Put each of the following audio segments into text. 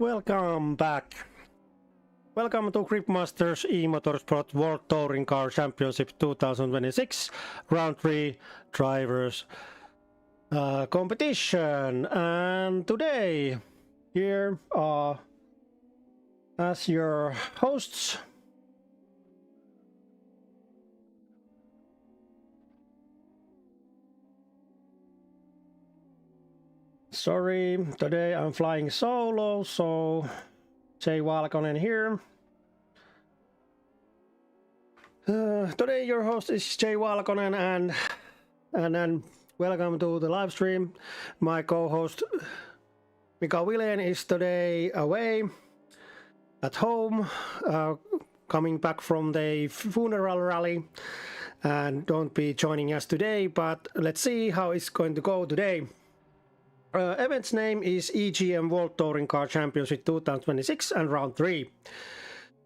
Welcome back. Welcome to Gripmasters eMotorsport World Touring Car Championship 2026 Round 3 Drivers competition. And today, here are as your hosts, sorry, today I'm flying solo, so Jay Valkonen here. Today your host is Jay Valkonen, and then welcome to the live stream. My co-host Mika Vilen is today away at home, coming back from the funeral rally, and don't be joining us today, but let's see how it's going to go today. Event's name is eGM World Touring Car Championship 2026 and Round 3.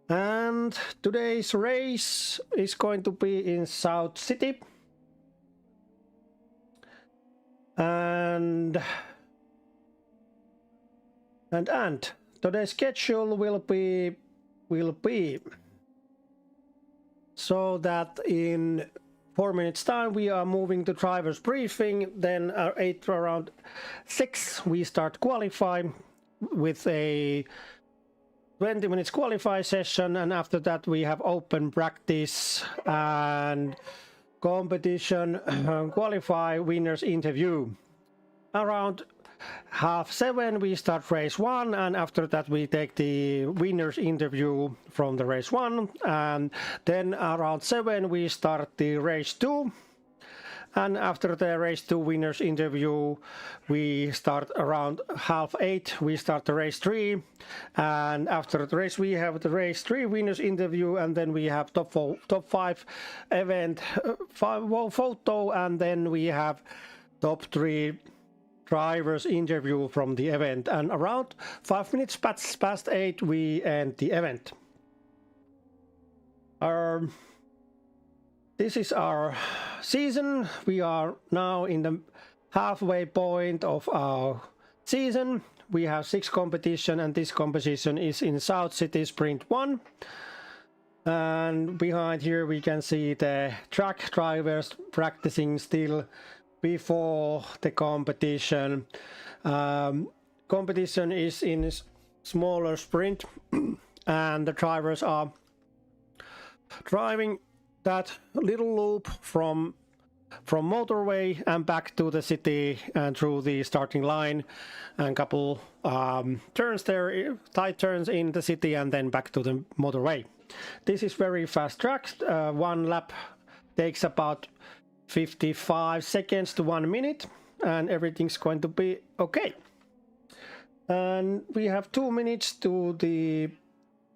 And today's race is going to be in South City. And today's schedule will be so that in 4 minutes time we are moving to drivers briefing, then around 6 we start qualifying with a 20 minutes qualify session, and after that we have open practice and competition qualify winners interview. Around 6:30 we start race 1, and after that we take the winners interview from the race 1, and then around 7 we start the race 2, and after the race 2 winners interview we start around 7:30 we start the race 3, and after the race we have the race 3 winners interview, and then we have top 5 event photo, and then we have top 3 drivers interview from the event, and around 5 minutes past 8 we end the event. This is our season. We are now in the halfway point of our season. We have 6 competition, and this competition is in South City Sprint 1. And behind here we can see the track drivers practicing still before the competition. Competition is in smaller sprint, and the drivers are driving that little loop from motorway and back to the city and through the starting line, and couple turns there, tight turns in the city, and then back to the motorway. This is very fast track. 1 lap takes about 55 seconds to 1 minute, and everything's going to be okay. And we have 2 minutes to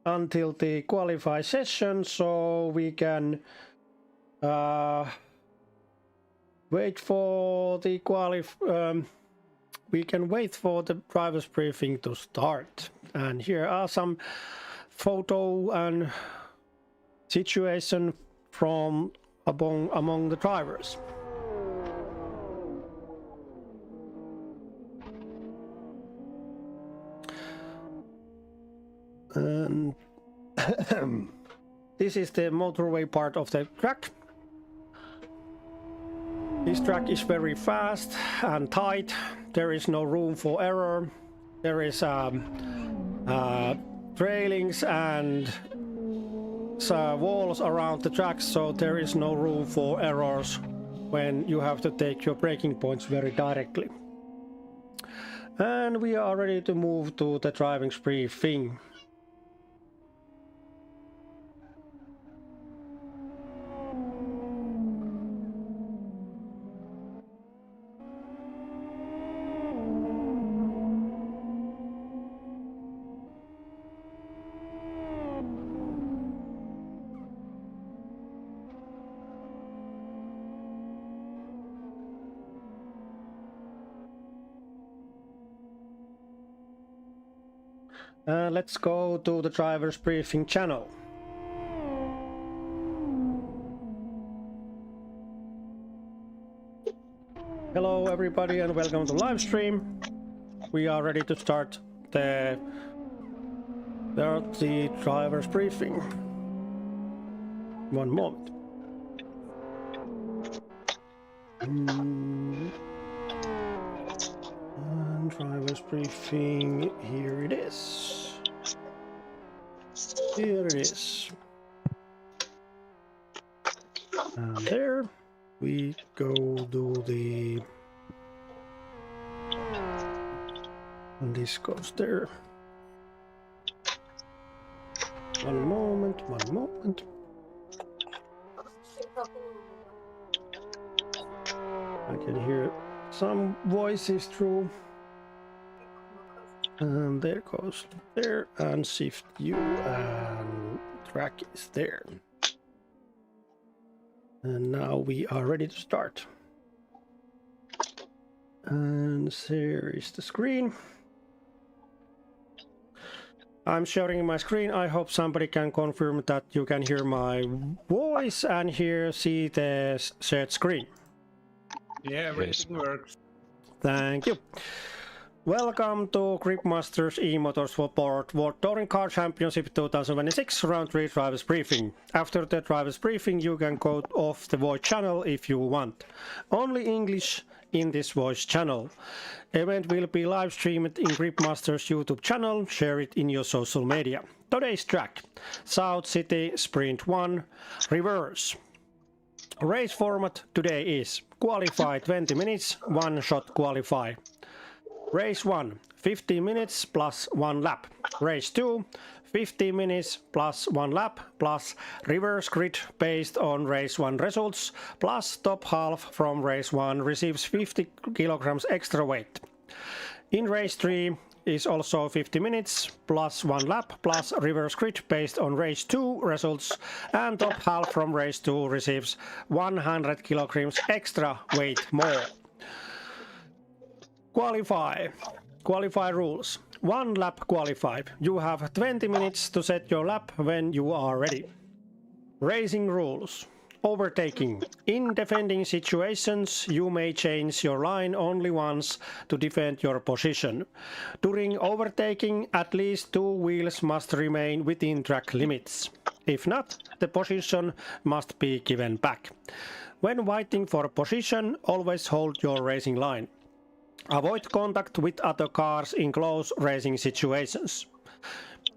until the qualify session, so we can wait for the drivers briefing to start. And here are some photo and situation from among the drivers. And this is the motorway part of the track. This track is very fast and tight. There is no room for error. There is trailings and walls around the track, so there is no room for errors when you have to take your braking points very directly. And we are ready to move to the driving briefing. Let's go to the drivers briefing channel. Hello everybody, and welcome to live stream. We are ready to start the Start the driver's briefing. One moment. And driver's briefing, here it is. Here it is. And there we go do the... And this goes there. One moment, one moment. I can hear some voices through. And there goes there, and shift U, and track is there. And now we are ready to start. And there is the screen. I'm sharing my screen. I hope somebody can confirm that you can hear my voice and see the shared screen. Yeah, everything works. Thank you. Welcome to Gripmasters eMotorsport World Touring Car Championship 2026 Round 3 Drivers Briefing. After the Drivers Briefing you can go off the voice channel if you want. Only English in this voice channel. Event will be live streamed in Gripmasters YouTube channel. Share it in your social media. Today's track: South City Sprint 1 Reverse. Race format today is qualify 20 minutes, one shot qualify. Race 1, 15 minutes plus 1 lap. Race 2, 15 minutes plus 1 lap plus reverse grid based on race 1 results plus top half from race 1 receives 50 kilograms extra weight. In race 3 is also 50 minutes plus 1 lap plus reverse grid based on race 2 results, and top half from race 2 receives 100 kilograms extra weight more. Qualify rules. 1 lap qualified. You have 20 minutes to set your lap when you are ready. Racing rules. Overtaking. In defending situations, you may change your line only once to defend your position. During overtaking, at least 2 wheels must remain within track limits. If not, the position must be given back. When waiting for a position, always hold your racing line. Avoid contact with other cars in close racing situations.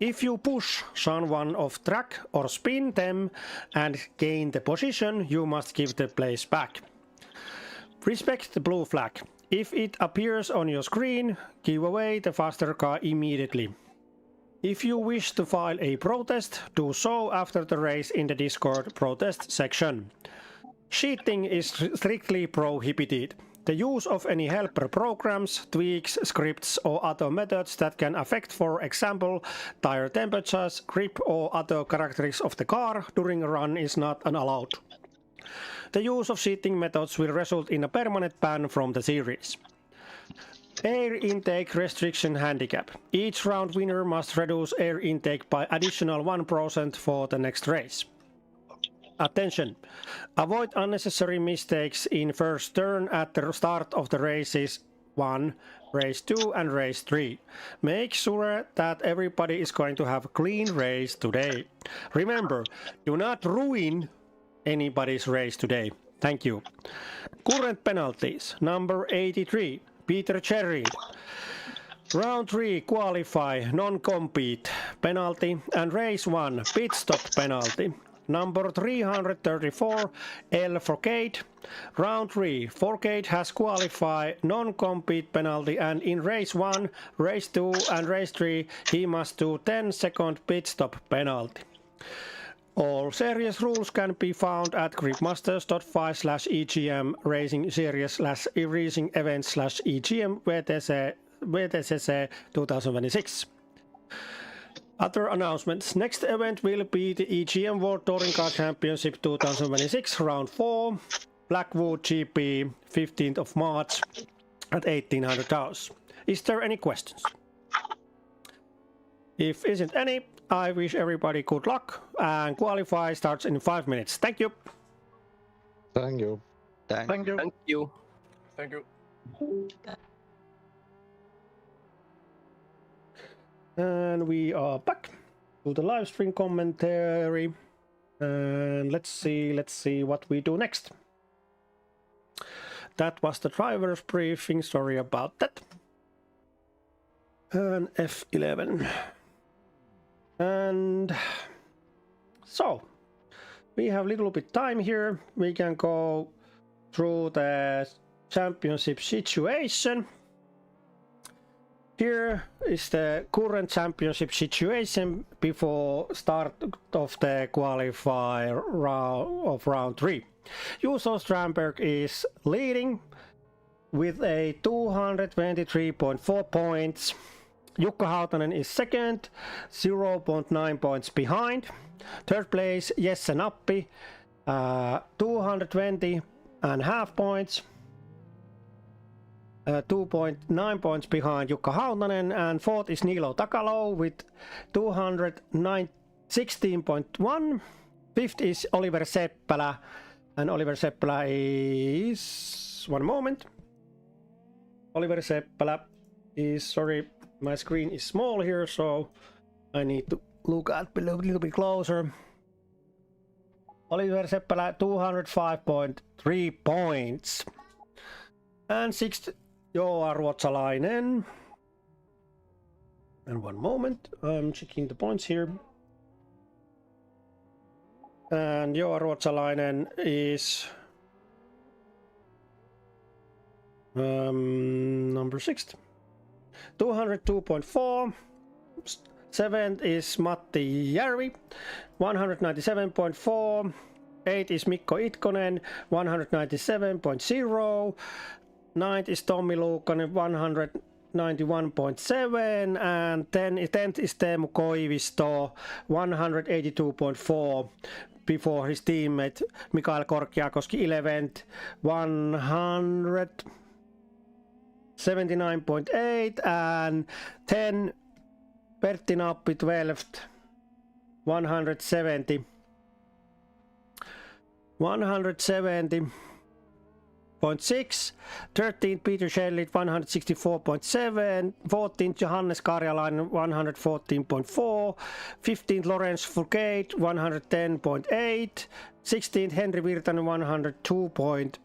If you push someone off track or spin them and gain the position, you must give the place back. Respect the blue flag. If it appears on your screen, give away the faster car immediately. If you wish to file a protest, do so after the race in the Discord protest section. Cheating is strictly prohibited. The use of any helper programs, tweaks, scripts or other methods that can affect, for example, tire temperatures, grip or other characteristics of the car during a run is not allowed. The use of cheating methods will result in a permanent ban from the series. Air intake restriction handicap. Each round winner must reduce air intake by additional 1% for the next race. Attention! Avoid unnecessary mistakes in first turn at the start of the races 1, race 2 and race 3. Make sure that everybody is going to have a clean race today. Remember, do not ruin anybody's race today. Thank you. Current penalties. Number 83, Peter Cherry. Round 3 qualify, non-compete penalty, and race 1 pit stop penalty. Number 334, L. Forcade. Round 3, Forcade has qualified non-compete penalty, and in race 1, race 2 and race 3 he must do 10-second pit stop penalty. All series rules can be found at gripmasters.fi/egm racing series/racing events/egm WTCC 2026. Other announcements. Next event will be the eGM World Touring Car Championship 2026 Round 4, Blackwood GP, 15th of March at 1800 hours. Is there any questions? If isn't any, I wish everybody good luck, and qualify starts in 5 minutes. Thank you. Thank you. Thank you. Thank you. Thank you. And we are back. to the live stream commentary. And let's see what we do next. That was the driver's briefing. Sorry about that. And F11. And so we have a little bit time here. We can go through the championship situation. Here is the current championship situation before start of the qualifier of round 3. Juuso Strandberg is leading with a 223.4 points. Jukka Hautanen is second, 0.9 points behind. Third place, Jesse Nappi, 220.5 points. 2.9 points behind Jukka Hautanen, and fourth is Niilo Takalo with 216.1. Fifth is Oliver Seppälä, and Oliver Seppälä is, one moment, Oliver Seppälä is, sorry, my screen is small here, so I need to look at a little bit closer. Oliver Seppälä 205.3 points. And sixth, Joa Ruotsalainen. And one moment, I'm checking the points here. And Joa Ruotsalainen is number 6, 202.4. 7th is Matti Järvi, 197.4. 8th is Mikko Itkonen, 197.0. 9th is Tommi Luukkonen, 191.7, and 10th is Teemu Koivisto, 182.4, before his teammate Mikael Korkeakoski 11th, 179.8, and 10 Pertti Nappi 12th, 170. 170.6, 13th Peter Schellid 164.7, 14th Johannes Karjalainen 114.4, 15th Lawrence Fouquet 110.8, 16th Henri Virtanen 102.8,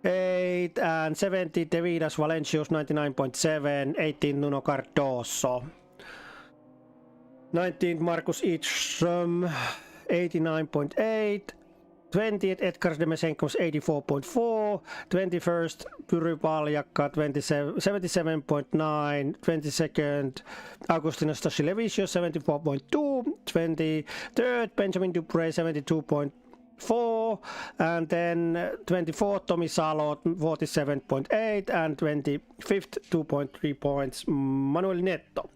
and 17th Davidas Valencius 99.7, 18th Nuno Cardoso, 19th Markus Edström 89.8, 20th Edgar Demesenko 84.4, 21st Pyry Paljakka 77.9, 22nd Augustinus Stashilevicius 74.2, 23rd Benjamin Dupré 72.4, and then 24th Tomi Salo 47.8, and 25th 2.3 points Manuel Netto.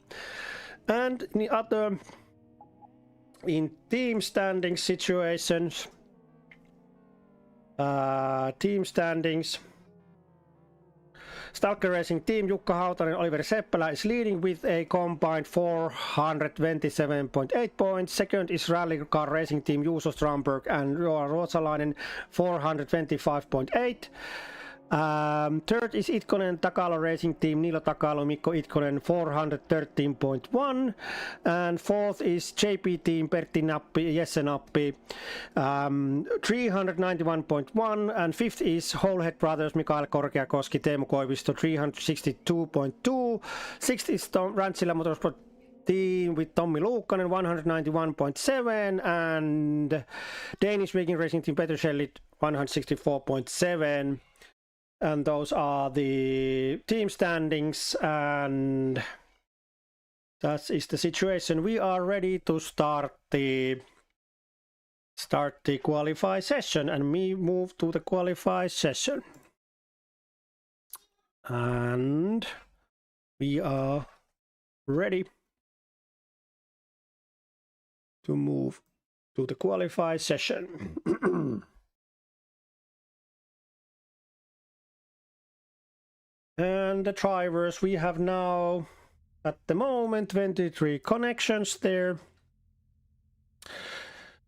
And the other in team standing situations, Stalker Racing Team, Jukka Hautanen, Oliver Seppälä is leading with a combined 427.8 points. Second is Rally Car Racing Team, Juuso Strandberg and Joa Ruotsalainen, 425.8. Third is Itkonen Takalo Racing Team, Niilo Takalo, Mikko Itkonen, 413.1. And fourth is JP Team, Pertti Nappi, Jesse Nappi, 391.1. And fifth is Wholehead Brothers, Mikael Korkeakoski, Teemu Koivisto, 362.2. Sixth is Rantsila Motorsport Team with Tommi Luukkonen, 191.7. And Danish Viking Racing Team, Peter Schellid, 164.7. And those are the team standings, and that is the situation. We are ready to start the qualify session, and we move to the qualify session. And we are ready to move to the qualify session. And the drivers, we have now at the moment 23 connections there.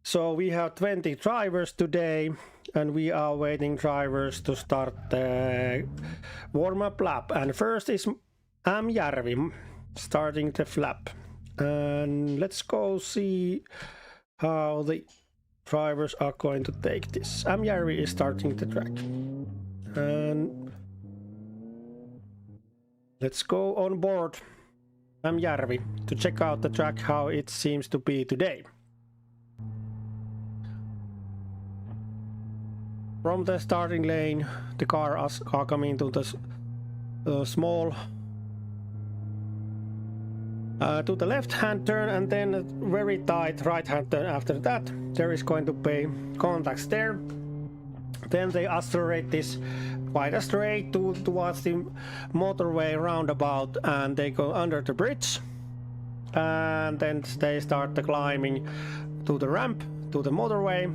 So we have 20 drivers today, and we are waiting drivers to start the warm-up lap. And first is Järvi starting the lap. And let's go see how the drivers are going to take this. Amjärvi is starting the track. And let's go on board Amjärvi to check out the track, how it seems to be today. From the starting lane, the cars are coming to the small to the left-hand turn, and then a very tight right-hand turn after that. There is going to be contacts there. Then they accelerate this quite straight towards the motorway roundabout, and they go under the bridge. And then they start the climbing to the ramp, to the motorway.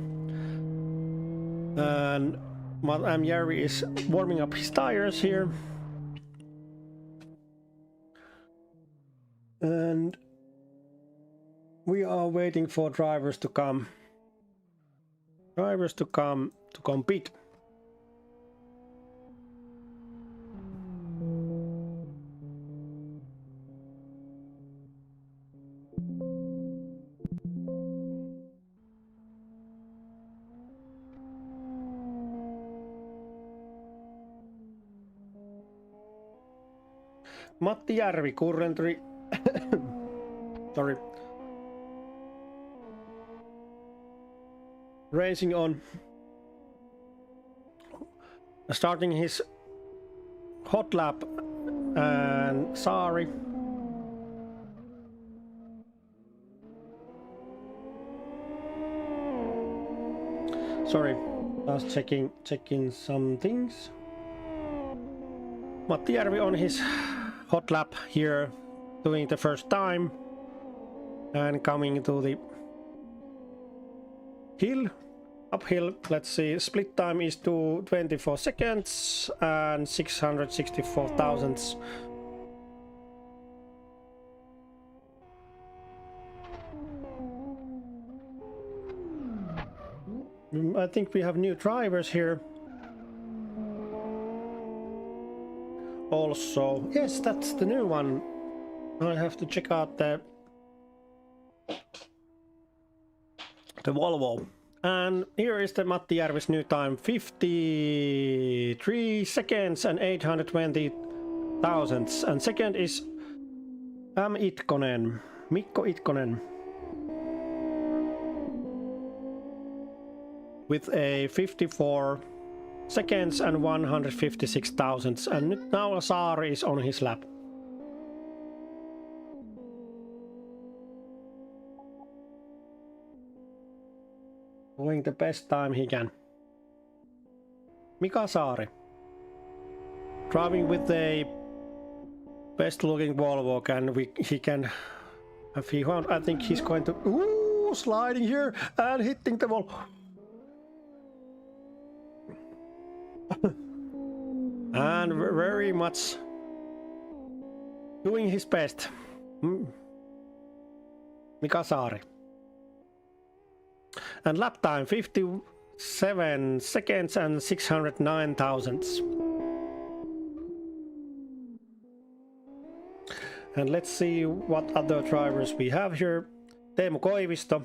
And Amjärvi is warming up his tires here. And we are waiting for drivers to come. Drivers to come to compete. Matti Järvi currently sorry, racing on, starting his hot lap, and sorry, just checking some things. Matti Järvi on his hot lap here, doing the first time, and coming to the hill, uphill. Let's see, split time is 24 seconds and 664 thousandths. I think we have new drivers here. Also, yes, that's the new one. I have to check out the Volvo. And here is the Matti Järvi's new time, 53 seconds and 820 thousandths. And second is Mikko Itkonen, with a 54 seconds and 156 thousandths. And now Saari is on his lap. Doing the best time he can. Mika Saari, driving with a best looking Volvo, he can, if he wants, I think he's going to, sliding here and hitting the wall. And very much doing his best. Mika Saari. And lap time 57 seconds and 609 thousandths. And let's see what other drivers we have here. Teemu Koivisto.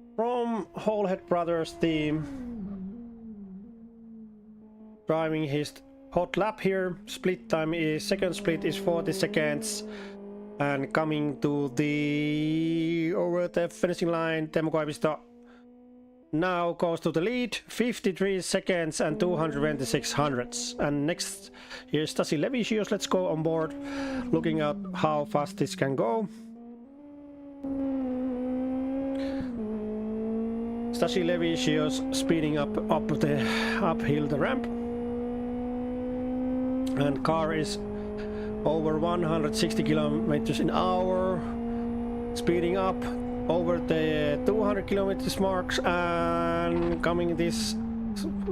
from Wholehead Brothers team, driving his hot lap here. Split time is, second split is 40 seconds, and coming to the over the finishing line, Teemu Koivisto now goes to the lead, 53 seconds and 226 hundredths. And next here's Stasi Levicius. Let's go on board, looking at how fast this can go. Stasi Levicius speeding up the uphill the ramp, and car is over 160 kilometers an hour, speeding up over the 200 kilometers marks, and coming this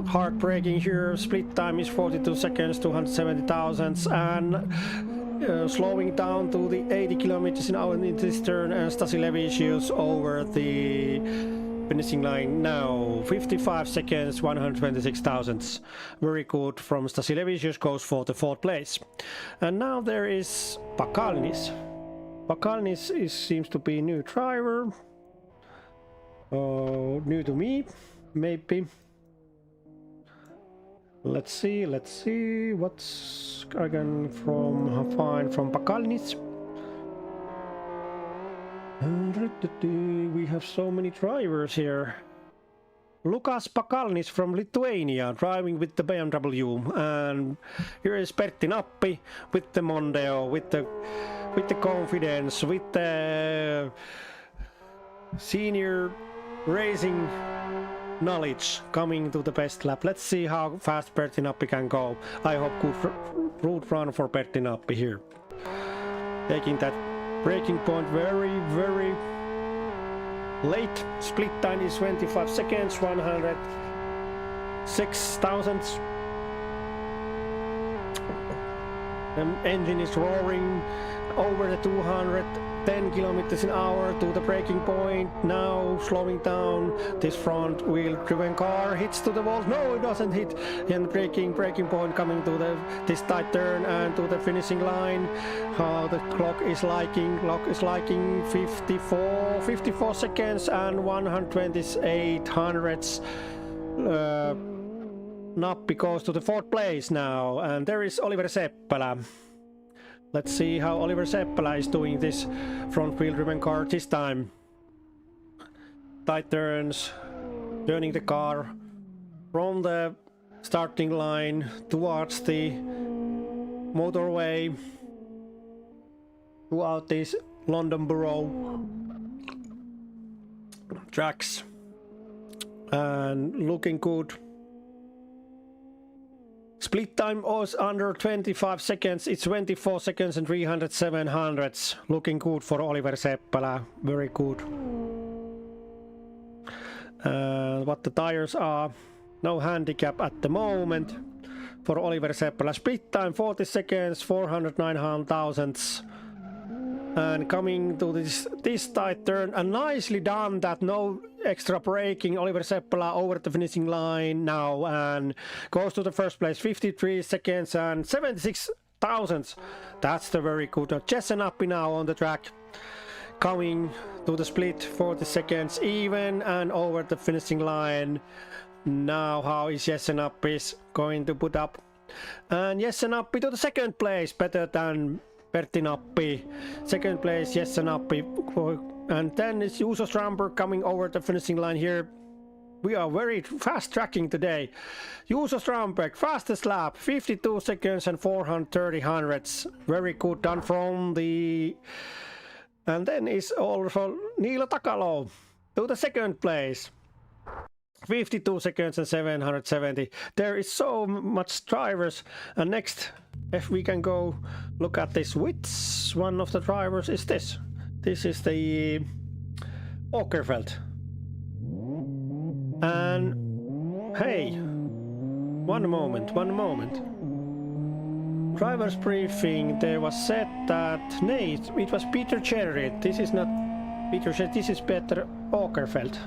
hard braking here. Split time is 42 seconds, 270 thousandths, and slowing down to the 80 kilometers an hour in this turn. And Stasi Levicius over the finishing line now. 55 seconds, 126 thousandths. Very good from Stasilevicius, goes for the 4th place. And now there is Pakalnis. Pakalnis seems to be a new driver. New to me, maybe. Let's see what's I can find from Pakalnis. We have so many drivers here. Lukas Pakalnis from Lithuania, driving with the BMW, and here is Pertti Nappi with the Mondeo, with the confidence, with the senior racing knowledge coming to the best lap. Let's see how fast Pertti Nappi can go. I hope good route run for Pertti Nappi here. Taking that braking point very late. Split time is 25 seconds, 106 thousandths. Engine is roaring over the 210 kilometers an hour to the braking point. Now slowing down. This front wheel driven car hits to the wall. No, it doesn't hit. And braking point coming to this tight turn and to the finishing line. How the clock is liking 54 seconds and 128 hundredths. Nappi goes to the 4th place now, and there is Oliver Seppälä. Let's see how Oliver Seppälä is doing this front wheel driven car this time. Tight turns, turning the car from the starting line towards the motorway, throughout these London Borough tracks, and looking good. Split time was under 25 seconds. It's 24 seconds and 307 hundredths. Looking good for Oliver Seppälä. Very good. What the tires are. No handicap at the moment for Oliver Seppälä. Split time 40 seconds, 409 thousandths. And coming to this tight turn, and nicely done that, no extra braking. Oliver Seppälä over the finishing line now and goes to the 1st place, 53 seconds and 76 thousandths. That's the very good. Nappi now on the track, coming to the split, 40 seconds even and over the finishing line. Now how is Nappi going to put up? And Nappi to the 2nd place, better than Pertti Nappi. 2nd place, Nappi. And then it's Juuso Strömberg coming over the finishing line here. We are very fast tracking today. Juuso Strömberg, fastest lap, 52 seconds and 430 hundredths. Very good done from the... And then is also Niilo Takalo to the 2nd place. 52 seconds and 770. There is so much drivers. And next, if we can go look at this, which one of the drivers is this? This is the Åkerfeldt. And hey, one moment. Driver's briefing, there was said that it was Peter Cherry. This is not Peter Cherry, this is Peter Åkerfeldt.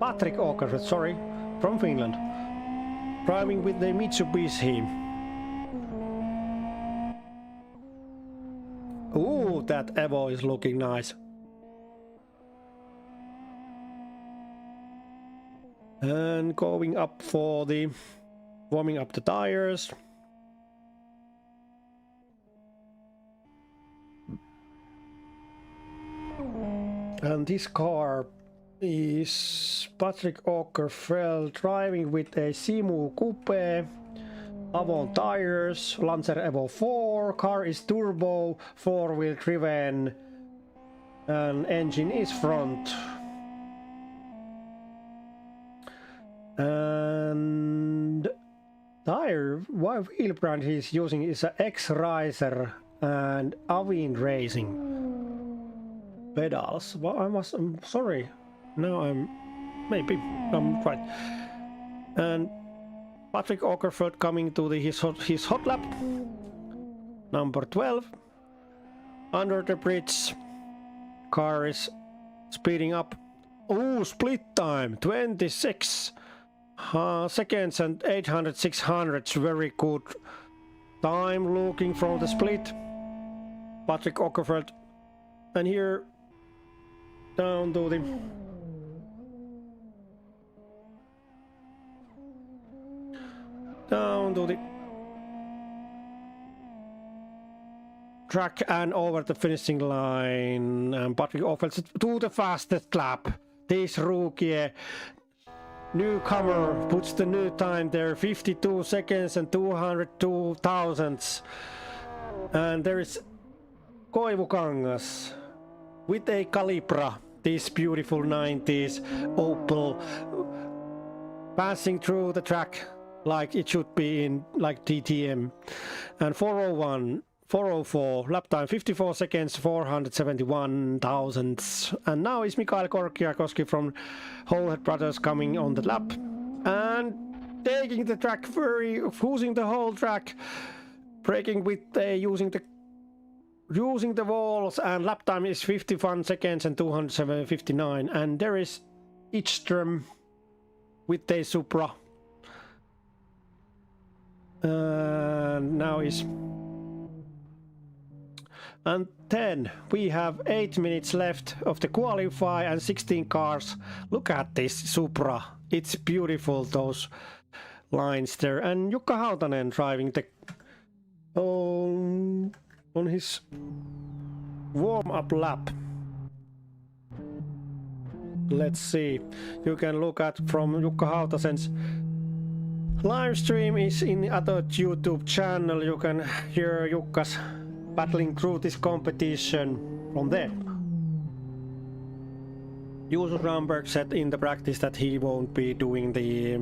Patrick Åkerfeldt, sorry, from Finland. Driving with the Mitsubishi. Ooh, that Evo is looking nice. And going up for the warming up the tires. And this car is Patrick Åkerfeldt driving with a Simu Coupe, Avon tires, Lancer Evo 4, car is turbo, 4-wheel driven, and engine is front. And tire, what wheel brand he's using is a X-Riser and Avin Racing pedals. Well, I'm sorry. No, I'm right. And Patrick Åkerfeldt coming to his hot lap, number 12. Under the bridge, car is speeding up. Oh, split time 26 seconds and 800/600. Very good time looking from the split. Patrick Ockerfeld. And here down to the track and over the finishing line, and Patrick offers to the fastest lap. This rookie newcomer puts the new time there, 52 seconds and 202 thousandths. And there is Koivukangas with a Calibra, this beautiful 90s Opel, passing through the track like it should be in like DTM. And 404 lap time, 54 seconds, 471 thousandths. And now is Mikael Korkiakoski from Holehead Brothers coming on the lap and taking the track, using the whole track, braking with using the walls, and lap time is 51 seconds and 259. And there is Edström with a Supra. And now is... And then we have 8 minutes left of the qualify and 16 cars. Look at this Supra. It's beautiful, those lines there. And Jukka Hautanen driving the on his warm-up lap. Let's see. You can look at from Jukka Hautasen's live stream is in the other YouTube channel. You can hear Jukka's battling through this competition from there. Juuso Ramberg said in the practice that he won't be doing the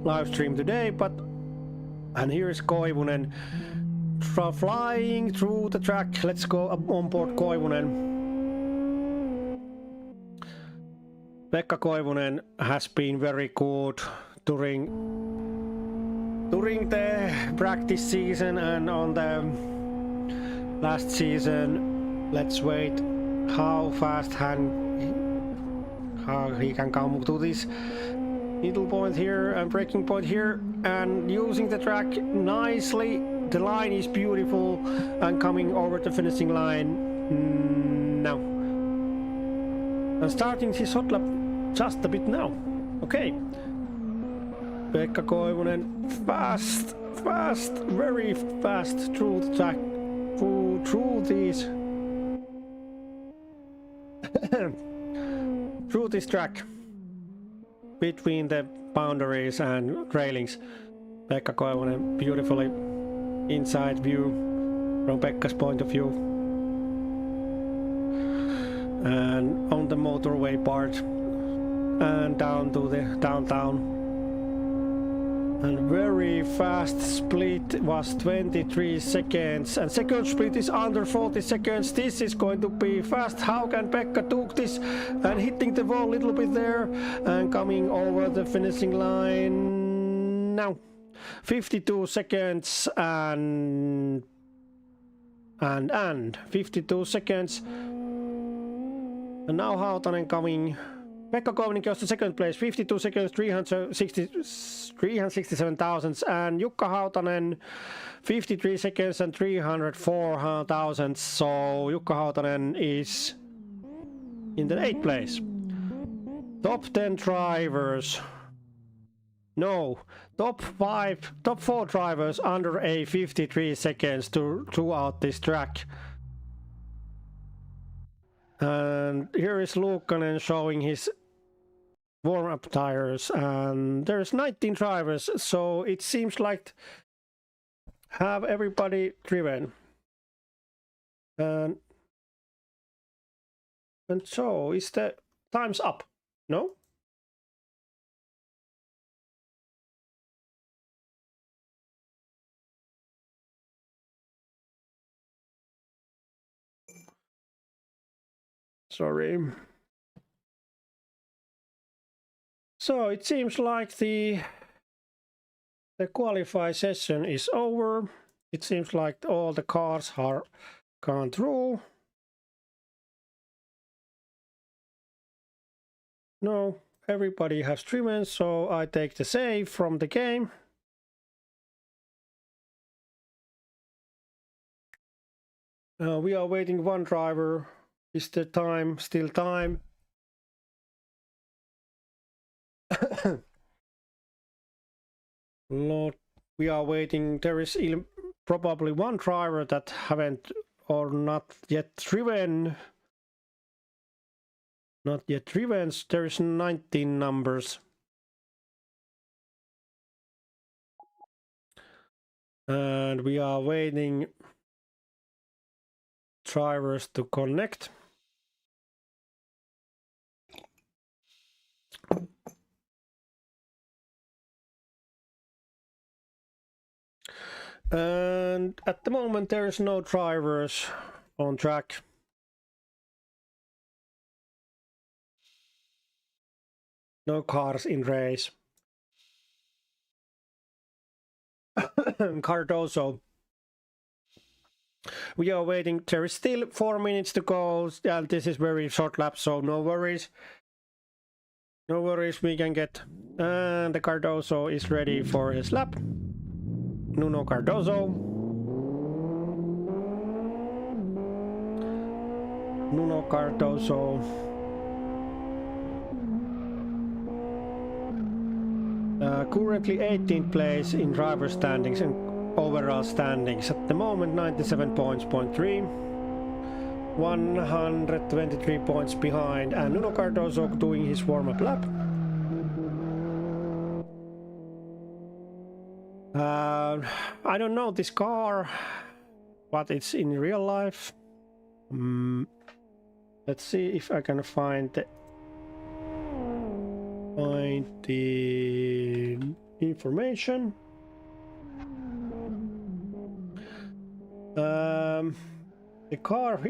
live stream today, but... And here is Koivunen flying through the track. Let's go on board Koivunen. Pekka Koivunen has been very good during the practice season and on the last season. Let's wait how fast he can come to this middle point here and braking point here and using the track nicely. The line is beautiful and coming over the finishing line now. And starting his hot lap just a bit now. Okay. Pekka Koivunen fast, very fast through the track. Through these through this track between the boundaries and railings. Pekka Koivunen beautifully inside view from Pekka's point of view, and on the motorway part and down to the downtown. And very fast split was 23 seconds, and second split is under 40 seconds. This is going to be fast. How can Pekka took this and hitting the wall a little bit there and coming over the finishing line now. 52 seconds and 52 seconds. And now Hautanen coming. Pekka Koivunen goes to second place, 52 seconds, 367 thousandths, and Jukka Hautanen 53 seconds and 304 thousandths. So Jukka Hautanen is in the 8th place. Top 10 drivers. No, top 4 drivers under a 53 seconds throughout this track. And here is Luukkanen showing his warm-up tires, and there's 19 drivers, so it seems like have everybody driven. And so is the time's up? No? Sorry. So it seems like the qualify session is over. It seems like all the cars are gone through. No, everybody has driven, so I take the save from the game. We are waiting one driver. Is there time? Still time? Lord, we are waiting. There is probably one driver that haven't or not yet driven. Not yet driven. There is 19 numbers. And we are waiting drivers to connect. And at the moment there is no drivers on track. No cars in race. Cardoso. We are waiting. There is still 4 minutes to go, and this is very short lap, so no worries. No worries, we can get. And the Cardoso is ready for his lap. Nuno Cardoso. Nuno Cardoso. Currently 18th place in driver standings and overall standings. At the moment 97 points, 123 points behind, and Nuno Cardoso doing his warm-up lap. I don't know this car, but it's in real life. Let's see if I can find the information. The car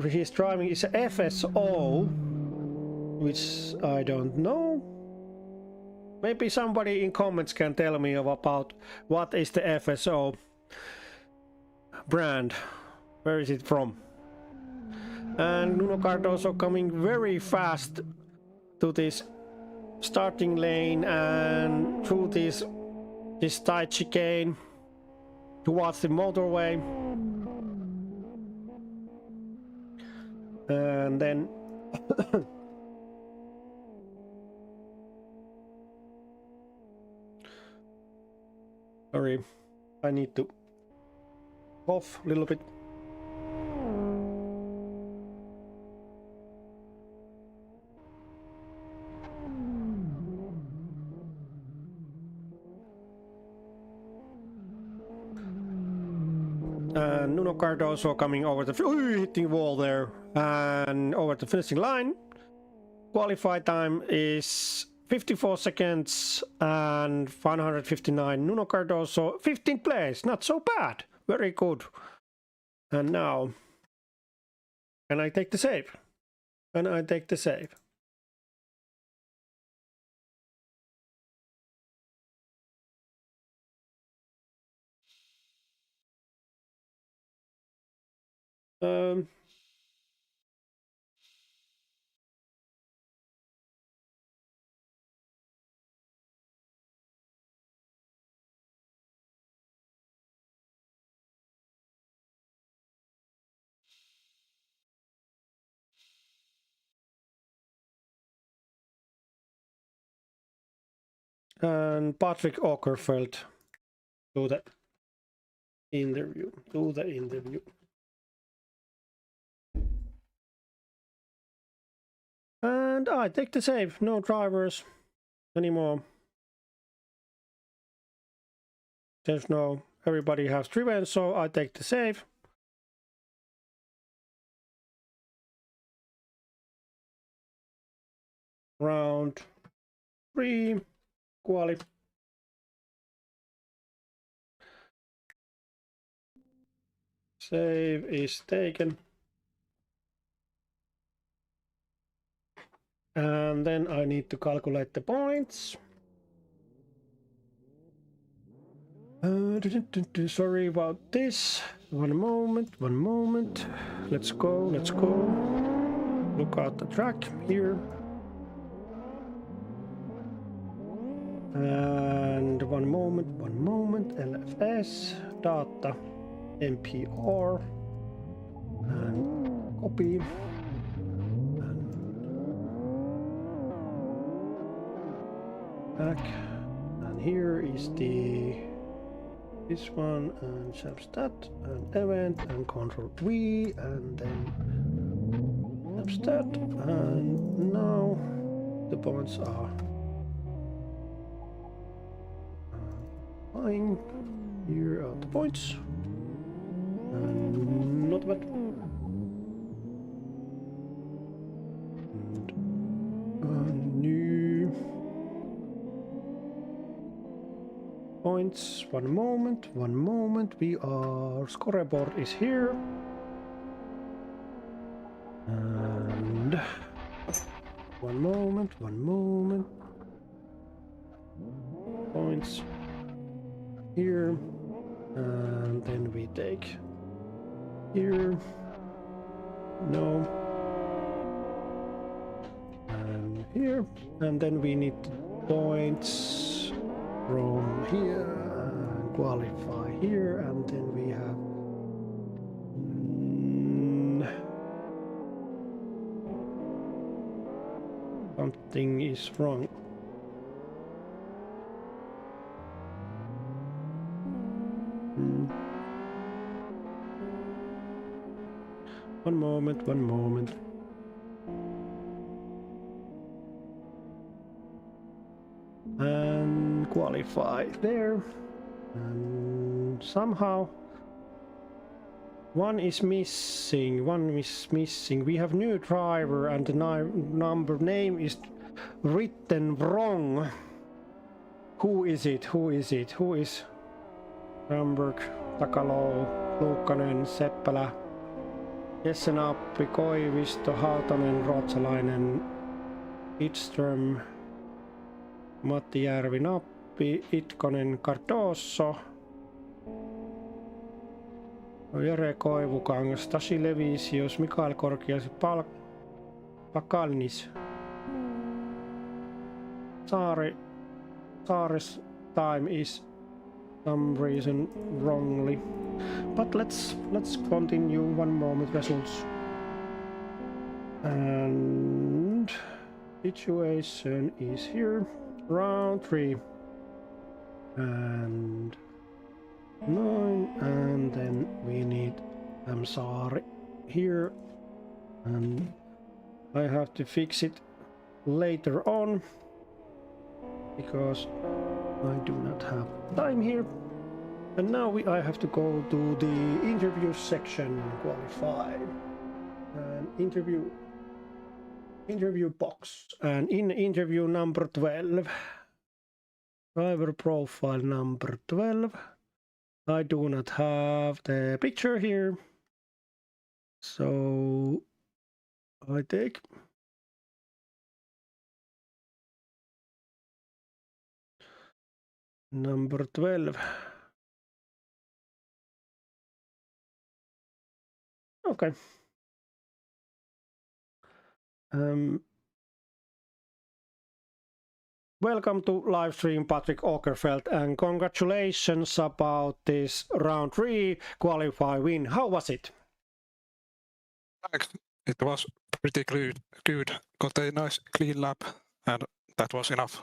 he's driving is a FSO, which I don't know. Maybe somebody in comments can tell me about what is the FSO brand. Where is it from? And Nuno Cardoso coming very fast to this starting lane and through this tight chicane towards the motorway. And then sorry, I need to cough a little bit. And Nuno Cardoso coming over the hitting wall there and over the finishing line. Qualified time is 54 seconds and 159. Nuno Cardoso 15th place, not so bad, very good. And now can I take the save? Can I take the save? And Patrick Åkerfeldt, do the interview. And I take the save. No drivers anymore. There's no, everybody has driven, so I take the save. Round 3, quali. Save is taken. And then I need to calculate the points. Sorry about this. One moment. Let's go. Look at the track here. And one moment, LFS, data, MPR, and copy. And back. And here is this one, and substat, and event, and Control V, and then substat, and now the points are fine. Here are the points, and not bad. And new points. One moment. Our scoreboard is here. And one moment. Points here. And then we take here. No. And here. And then we need points from here and qualify here, and then we have something is wrong. One moment. And qualify there. And somehow one is missing. We have new driver and the number name is written wrong. Who is it? Who is Ramberg, Takalo, Luukkanen, Seppälä, Jessenappi, Koivisto, Hautanen, Ruotsalainen, Idström, Matti Järvi, Nappi, Itkonen, Cardoso, Jere Koivukangas, Tasi Levisius, Mikael Korkias, Pakalnis, Saares time is some reason wrongly, but let's continue. One moment, results and situation is here. Round 3 and 9, and then we need Saari here, and I have to fix it later on because I do not have time here. And now I have to go to the interview section, qualify, and interview box, and in interview number 12, driver profile number 12, I do not have the picture here, so I take number 12. Okay. Welcome to live stream, Patrick Åkerfeldt, and congratulations about this round 3 qualify win. How was it? Thanks. It was pretty good. Got a nice clean lap, and that was enough.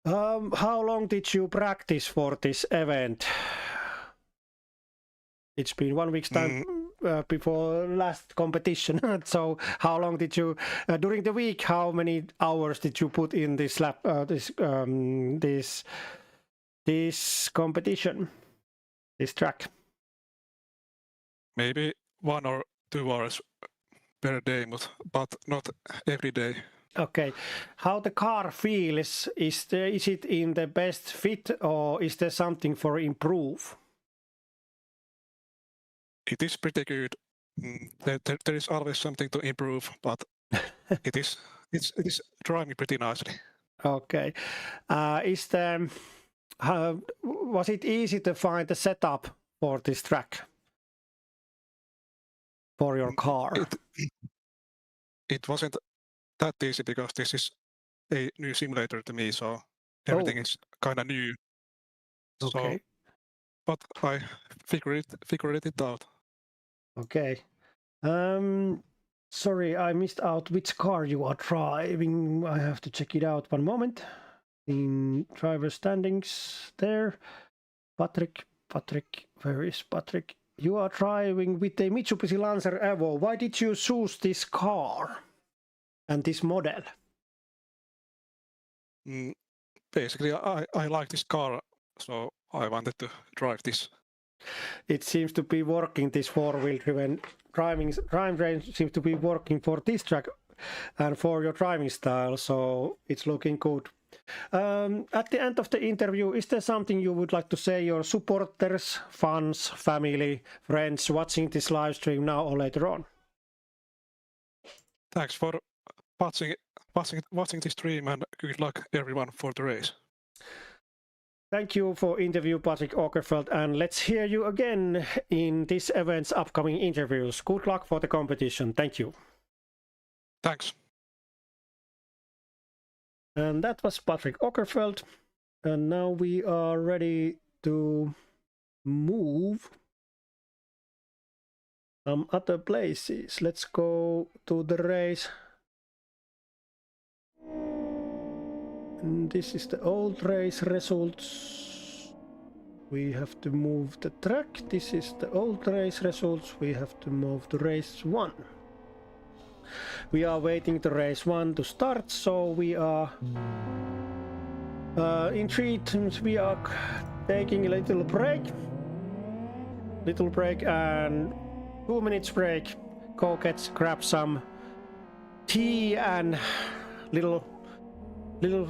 How long did you practice for this event? It's been 1 week's time before last competition. So how long did you during the week? How many hours did you put in this lap? This competition, this track? Maybe 1 or 2 hours per day, but not every day. Okay. How the car feels? Is it in the best fit, or is there something for improve? It is pretty good. There is always something to improve, but it is driving pretty nicely. Okay. Was it easy to find the setup for this track for your car? It wasn't that easy because this is a new simulator to me, so Everything is kind of new. Okay. So, but I figured it out. Okay. Sorry, I missed out which car you are driving. I have to check it out. One moment. In driver standings there. Patrick, where is Patrick? You are driving with a Mitsubishi Lancer Evo. Why did you choose this car and this model? Basically, I like this car, so I wanted to drive this. It seems to be working, this four-wheel driven driving range seems to be working for this track and for your driving style, so it's looking good. At the end of the interview, is there something you would like to say your supporters, fans, family, friends watching this live stream now or later on? Thanks for watching this stream, and good luck everyone for the race. Thank you for interview, Patrick Åkerfeldt, and let's hear you again in this event's upcoming interviews. Good luck for the competition. Thank you. Thanks. And that was Patrick Åkerfeldt. And now we are ready to move some other places. Let's go to the race. And this is the old race results. We have to move the track. This is the old race results. We have to move to race 1. We are waiting the race 1 to start, so we are in 3 times we are taking a little break and 2 minutes break. Go grab some tea and little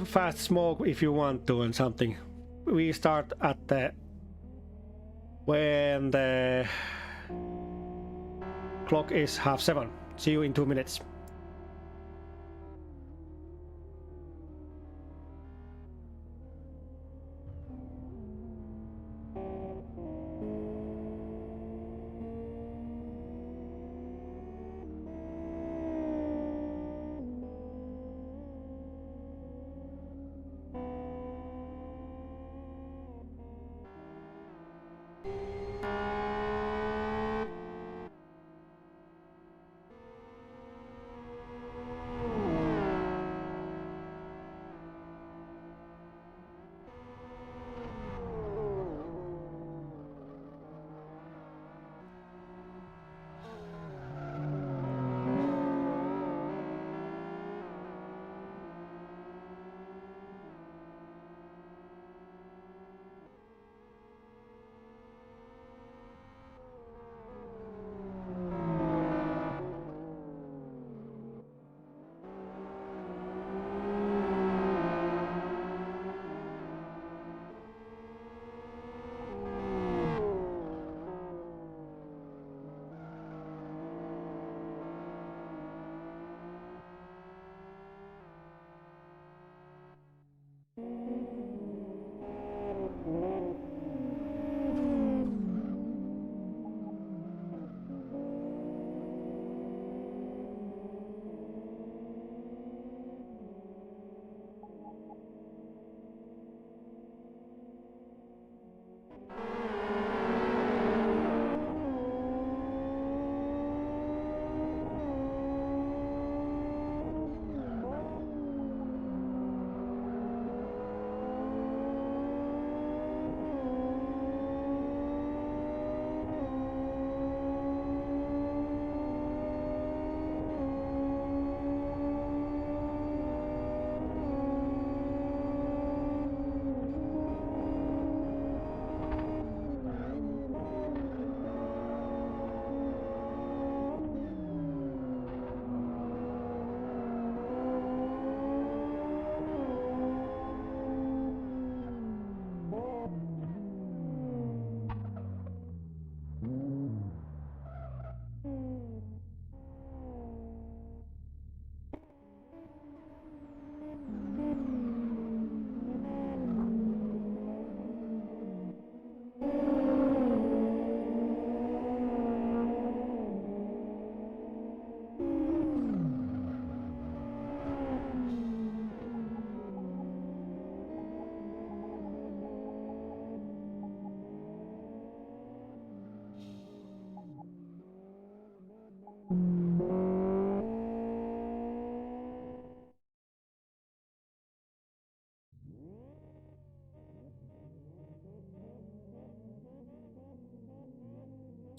fast smoke if you want to and something. We start at when the clock is 7:30. See you in 2 minutes.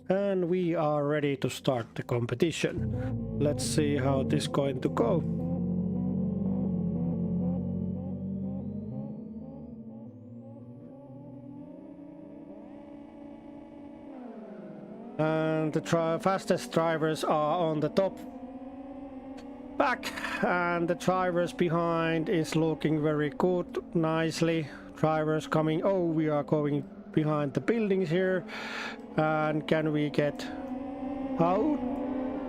And we are ready to start the competition. Let's see how this is going to go. And the fastest drivers are on the top back, and the drivers behind is looking very good, nicely. Drivers coming, oh, we are going behind the buildings here. And can we get how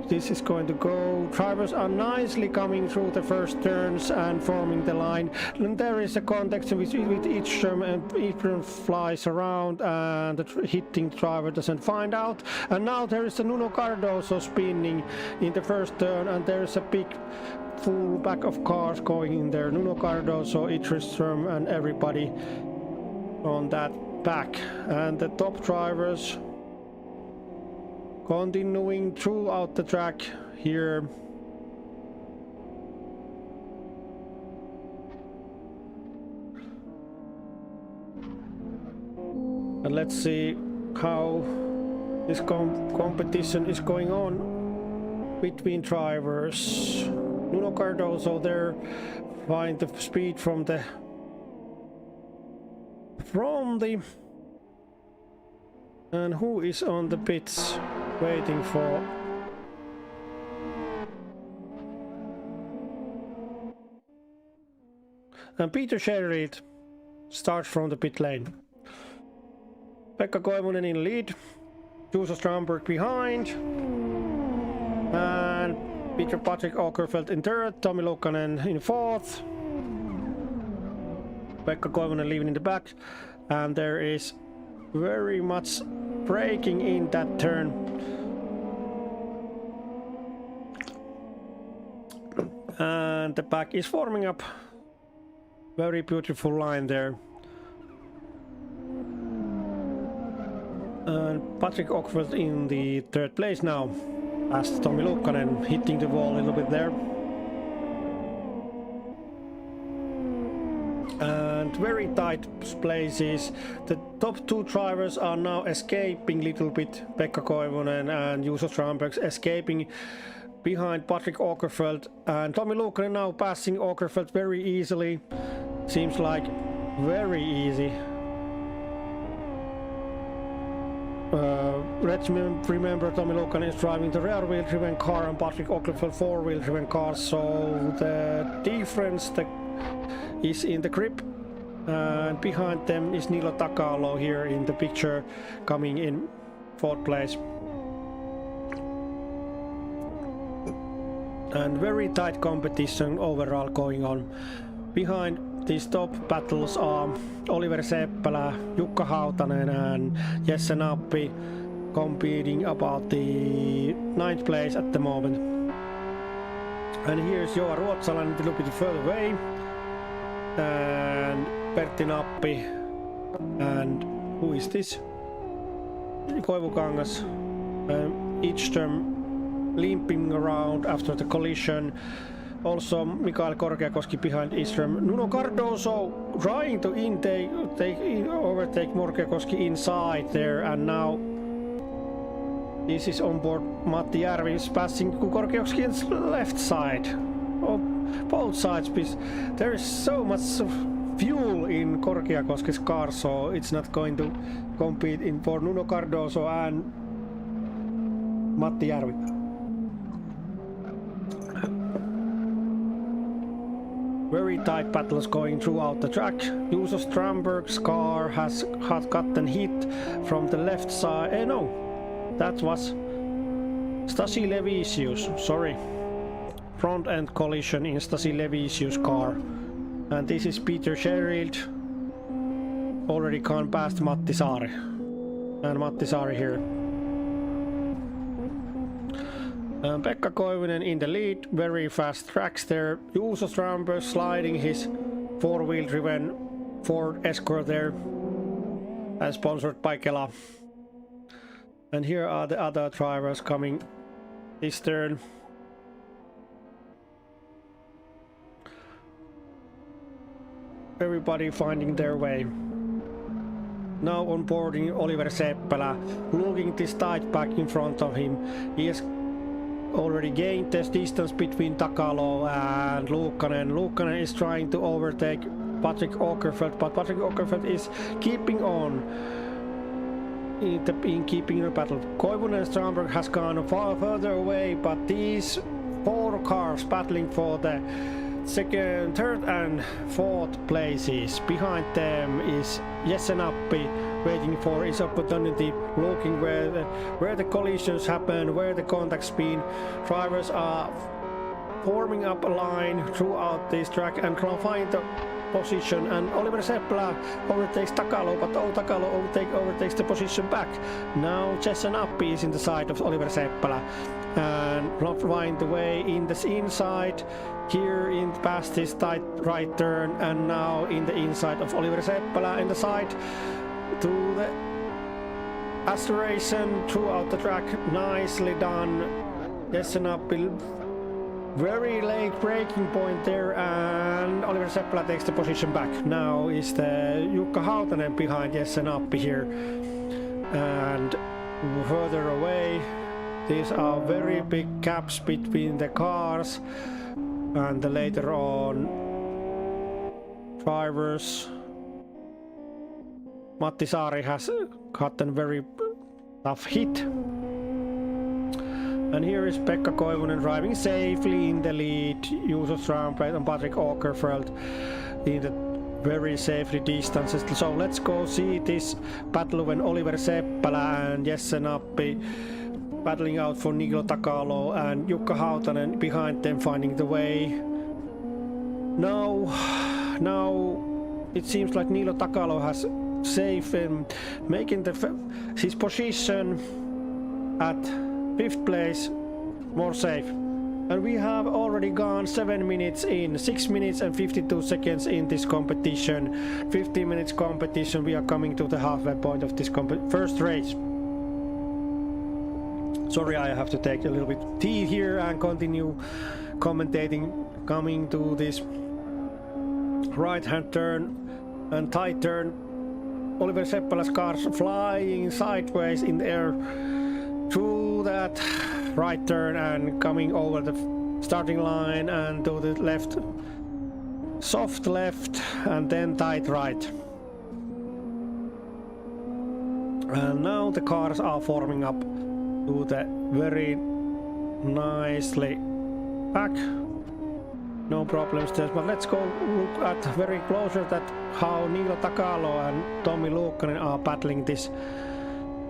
this is going to go? Drivers are nicely coming through the first turns and forming the line. And there is a contact with each term, and each term flies around and the hitting driver doesn't find out. And now there is a Nuno Cardoso spinning in the first turn, and there is a big full back of cars going in there. Nuno Cardoso, Idristrom and everybody on that back. And the top drivers continuing throughout the track here. And let's see how this competition is going on between drivers. Nuno Cardoso there, find the speed from the and who is on the pits waiting for and Peter Sherritt starts from the pit lane. Pekka Koivunen in lead, Juuso Strandberg behind, and Patrick Åkerfeldt in third, Tommi Luukkanen in fourth, Pekka Koivunen leaving in the back, and there is very much braking in that turn. And the back is forming up. Very beautiful line there. And Patrick Åkerfeldt in the third place now, as Tommi Luukkanen hitting the wall a little bit there. And very tight places. The top two drivers are now escaping a little bit. Pekka Koivunen and Juuso Strandberg escaping behind Patrick Åkerfeldt, and Tommi Luukkanen now passing Åkerfeldt very easily. Seems like very easy. Let's remember Tommi Luukkanen is driving the rear wheel driven car and Patrick Åkerfeldt four wheel driven car, so the difference is in the grip. And behind them is Nilo Takalo here in the picture, coming in fourth place. And very tight competition overall going on. Behind these top battles are Oliver Seppälä, Jukka Hautanen and Jesse Nappi competing about the 9th place at the moment. And here's Joa Ruotsalainen a little bit further away, and Pertti Nappi, and who is this? Koivukangas, each term limping around after the collision. Also Mikael Korkeakoski behind Isram. Nuno Cardoso trying to overtake Korkeakoski inside there, and now this is on board. Matti Järvi is passing Korkeakoski's left side. Oh, both sides, because there is so much fuel in Korkeakoski's car, so it's not going to compete in for Nuno Cardoso and Matti Järvi. Very tight battles going throughout the track. Juuso Strandberg's car has gotten hit from the left side. No, that was Stasi Levisius, sorry. Front end collision in Stasi Levisius' car. And this is Peter Sherritt, already gone past Matti Saari. And Matti Saari here. Pekka Koivunen in the lead, very fast tracks there. Juuso Strandberg sliding his four-wheel driven Ford Escort there, and sponsored by Kela. And here are the other drivers coming this turn. Everybody finding their way. Now onboarding Oliver Seppälä, looking this tight back in front of him. He has already gained the distance between Takalo and Luukkanen. Luukkanen is trying to overtake Patrick Åkerfeldt, but Patrick Åkerfeldt is keeping on in keeping the battle. Koivunen and Strandberg has gone far further away, but these 4 cars battling for the second, third and fourth places. Behind them is Jessenappi waiting for his opportunity, looking where the collisions happen, where the contact's been. Drivers are forming up a line throughout this track and trying to find the position, and Oliver Seppälä overtakes Takalo, but Takalo overtakes the position back. Now Jessenappi is in the side of Oliver Seppälä and find the way in the inside here in past this tight right turn, and now in the inside of Oliver Seppälä in the side to the acceleration throughout the track. Nicely done. Jessenappi very late braking point there, and Oliver Seppälä takes the position back. Now is the Jukka Hautanen behind Jessenappi here, and further away. These are very big gaps between the cars, and the later on drivers. Matti Saari has gotten very tough hit. And here is Pekka Koivunen driving safely in the lead. Juuso Strandberg and Patrick Åkerfeldt in the very safely distances. So let's go see this battle when Oliver Seppälä and Jessenappi battling out for Nilo Takalo and Jukka Hautanen behind them finding the way. Now it seems like Nilo Takalo has safe in making his position at 5th place more safe. And we have already gone 7 minutes in, 6 minutes and 52 seconds in this competition. 15 minutes competition, we are coming to the halfway point of this first race. Sorry, I have to take a little bit tea here and continue commentating, coming to this right hand turn and tight turn. Oliver Seppälä's cars flying sideways in the air through that right turn and coming over the starting line and to the left, soft left and then tight right. And now the cars are forming up to the very nicely back. No problems there, but let's go look at very closer at how Nilo Takalo and Tommi Luukkanen are battling this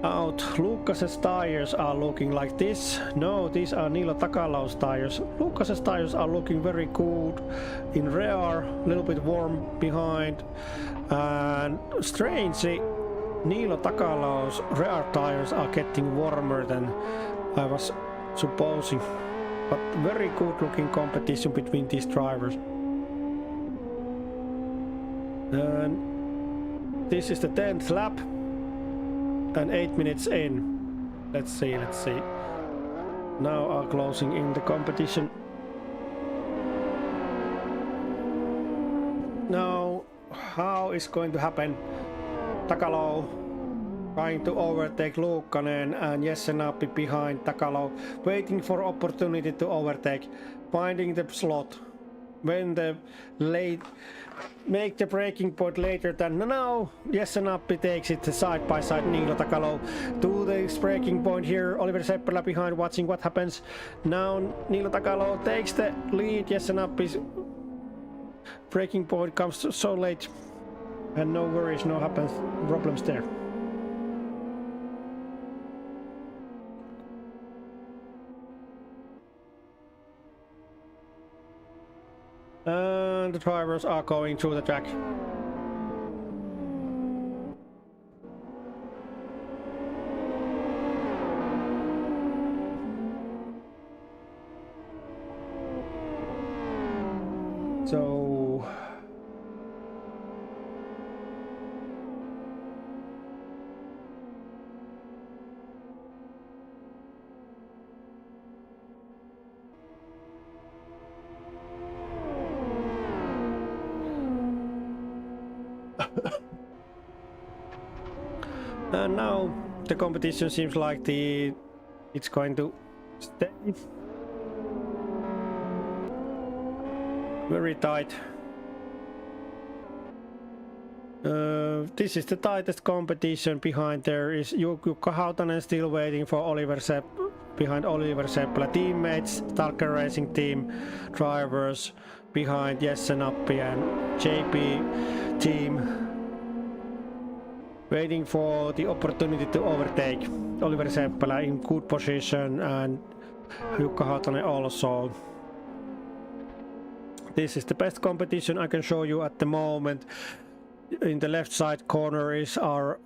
out. Luukkasen's tires are looking like this. No, these are Nilo Takalo's tires. Luukkasen's tires are looking very good in rear, a little bit warm behind, and strangely Nilo Takalo's rear tires are getting warmer than I was supposing. But very good looking competition between these drivers. And this is the 10th lap and 8 minutes in. Let's see. Now are closing in the competition. Now, how is going to happen? Takalo trying to overtake Luukkanen and Jessenappi behind Takalo, waiting for opportunity to overtake, finding the slot. When the late make the braking point later than now, Jessenappi takes it side by side. Nilo Takalo to the braking point here. Oliver Seppälä behind, watching what happens. Now Nilo Takalo takes the lead. Jessenappi's braking point comes so late, and no worries, no problems there. And the drivers are going through the track. So And now the competition seems like it's going to stay very tight. This is the tightest competition. Behind there is Jukka Hautanen still waiting for Oliver Sepp. Behind Oliver Seppälä, teammates, Stalker Racing team, drivers behind Jesse Nappi and JP team, waiting for the opportunity to overtake. Oliver Seppälä in good position and Jukka Hautanen also. This is the best competition I can show you at the moment. In the left side corner is our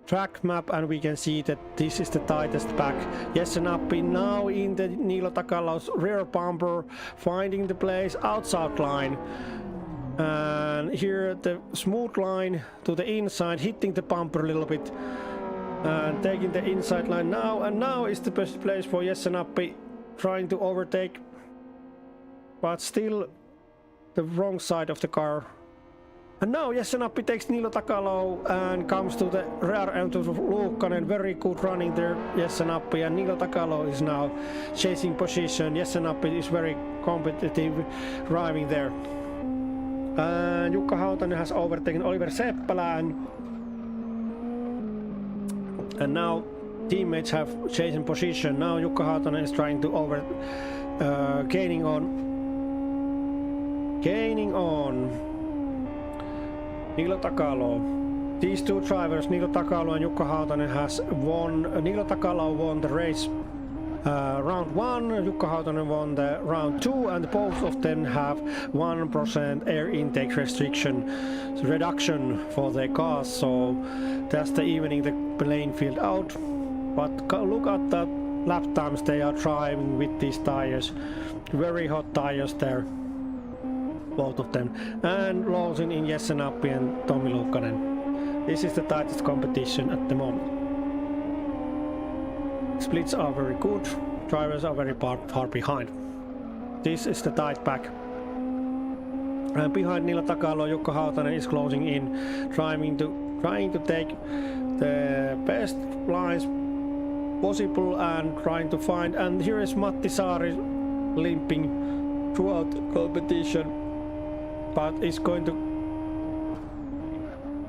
track map, and we can see that this is the tightest pack. Jesse Nappi now in the Niilo Takala's rear bumper, finding the place outside line. And here the smooth line to the inside, hitting the bumper a little bit and taking the inside line now. And now is the best place for Jesse Nappi, trying to overtake, but still the wrong side of the car. And now Jesse Nappi takes Niilo Takalo and comes to the rear end of Luukkanen. Very good running there, Jesse Nappi, and Niilo Takalo is now chasing position. Jesse Nappi is very competitive driving there. And Jukka Hautanen has overtaken Oliver Seppälä, and now teammates have changed position. Now Jukka Hautanen is trying to gaining on Niilo Takalo. These two drivers, Niilo Takalo and Jukka Hautanen, has won. Niilo Takalo won the race round 1, Jukka Hautanen won the round 2, and both of them have 1% air intake reduction for their cars, so that's the evening the playing field out. But look at the lap times they are driving with these tires, very hot tires there, both of them, and losing in Jesse Nappi and Tommi Luukkanen. This is the tightest competition at the moment. Splits are very good, drivers are very far behind. This is the tight pack. And behind Niilo Takalo, Jukka Hautanen is closing in, trying to take the best lines possible and trying to find. And here is Matti Saari limping throughout the competition, but is going to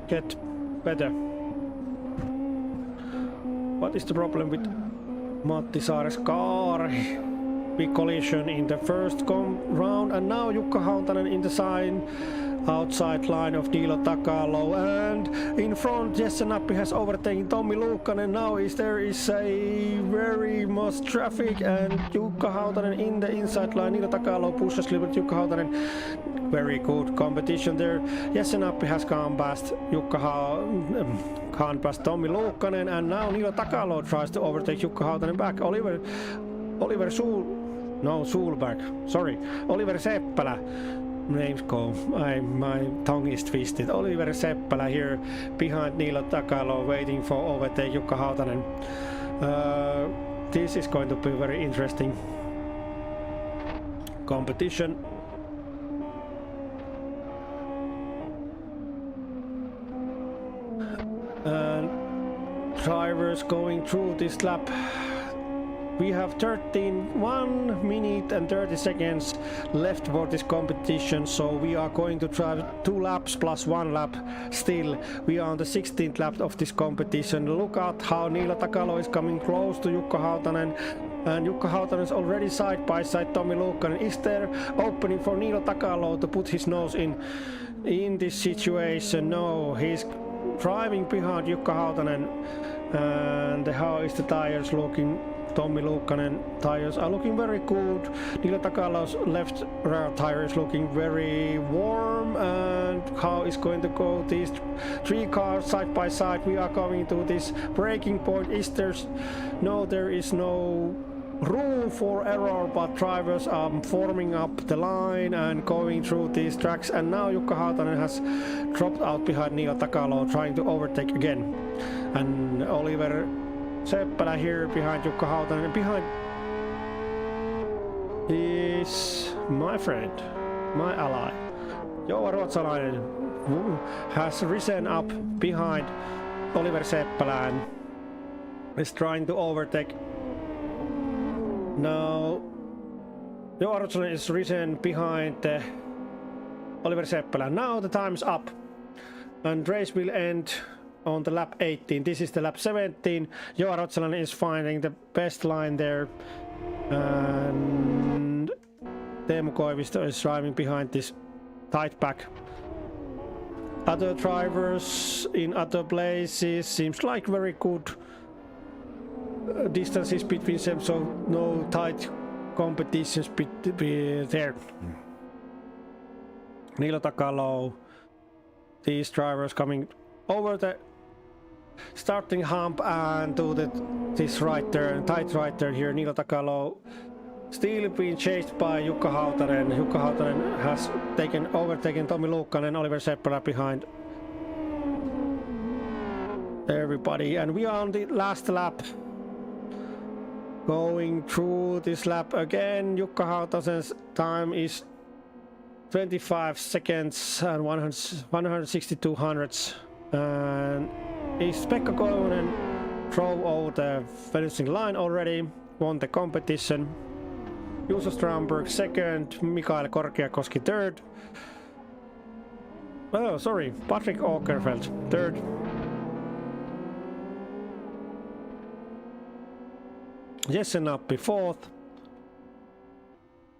get better. What is the problem with Matti Saari's car? Big collision in the first round, and now Jukka Hautanen in the outside line of Niilo Takalo, and in front Jesse Nappi has overtaken Tommi Luukkanen. Now there is a very much traffic, and Jukka Hautanen in the inside line. Niilo Takalo pushes a little bit Jukka Hautanen. Very good competition there. Jesse Nappi has gone past Tommi Luukkanen, and now Niilo Takalo tries to overtake Jukka Hautanen back. Oliver Seppälä. Names go. My tongue is twisted. Oliver Seppälä here behind Niilo Takalo, waiting for overtake Jukka Hautanen. This is going to be very interesting competition. And drivers going through this lap. We have 1 minute and 30 seconds left for this competition, so we are going to drive 2 laps plus 1 lap still. We are on the 16th lap of this competition. Look at how Niilo Takalo is coming close to Jukka Hautanen, and Jukka Hautanen is already side by side Tommi Luukkanen. Is there opening for Niilo Takalo to put his nose in this situation? No, he's driving behind Jukka Hautanen. And how is the tires looking? Tommi Luukkanen tires are looking very good. Niilo Takalo's left rear tire is looking very warm. And how is going to go? These 3 cars side by side. We are coming to this breaking point. There is no room for error, but drivers are forming up the line and going through these tracks. And now Jukka Hautanen has dropped out behind Niilo Takalo, trying to overtake again. And Oliver Seppälä here behind Jukka Hautanen, and behind is my friend, my ally, Joa Ruotsalainen, who has risen up behind Oliver Seppälä is trying to overtake. Now, Joa Ruotsalainen is risen behind Oliver Seppälä. Now the time's up, and race will end on the lap 18. This is the lap 17. Joa Ruotsalainen is finding the best line there, and Teemu Koivisto is driving behind this tight pack. Other drivers in other places seems like very good distances between them, so no tight competitions be there. Niilo Takalo, these drivers coming over the starting hump and to this right turn, tight right turn here. Niilo Takalo still being chased by Jukka Hautanen. Jukka Hautanen has overtaken Tommi Luukkanen, Oliver Seppälä behind everybody, and we are on the last lap. Going through this lap again, Jukka Hautasen's time is 25 seconds and 162 hundredths, and is Pekka Koivunen drove over the finishing line already, won the competition. Juuso Strandberg second, Mikael Korkeakoski third. Oh, sorry, Patrick Åkerfeldt third. Jesse Nappi fourth.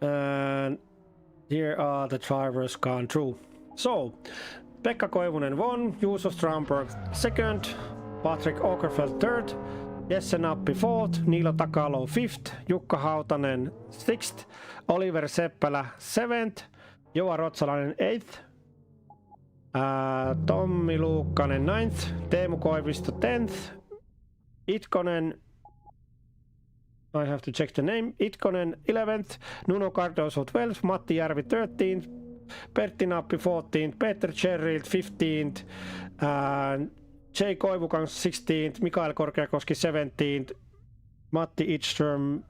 And here are the drivers gone through. So, Pekka Koivunen won, Juuso Strandberg second, Patrick Åkerfeldt third, Jesse Nappi fourth, Niilo Takalo fifth, Jukka Hautanen sixth, Oliver Seppälä seventh, Joa Ruotsalainen eighth, Tommi Luukkanen ninth, Teemu Koivisto 10th, Itkonen, I have to check the name, Itkonen 11th, Nuno Cardoso 12th, Matti Järvi 13th, Pertti Nappi 14th, Peter Cherrild 15th, Jay Koivukans 16th, Mikael Korkeakoski 17th, Matti Idström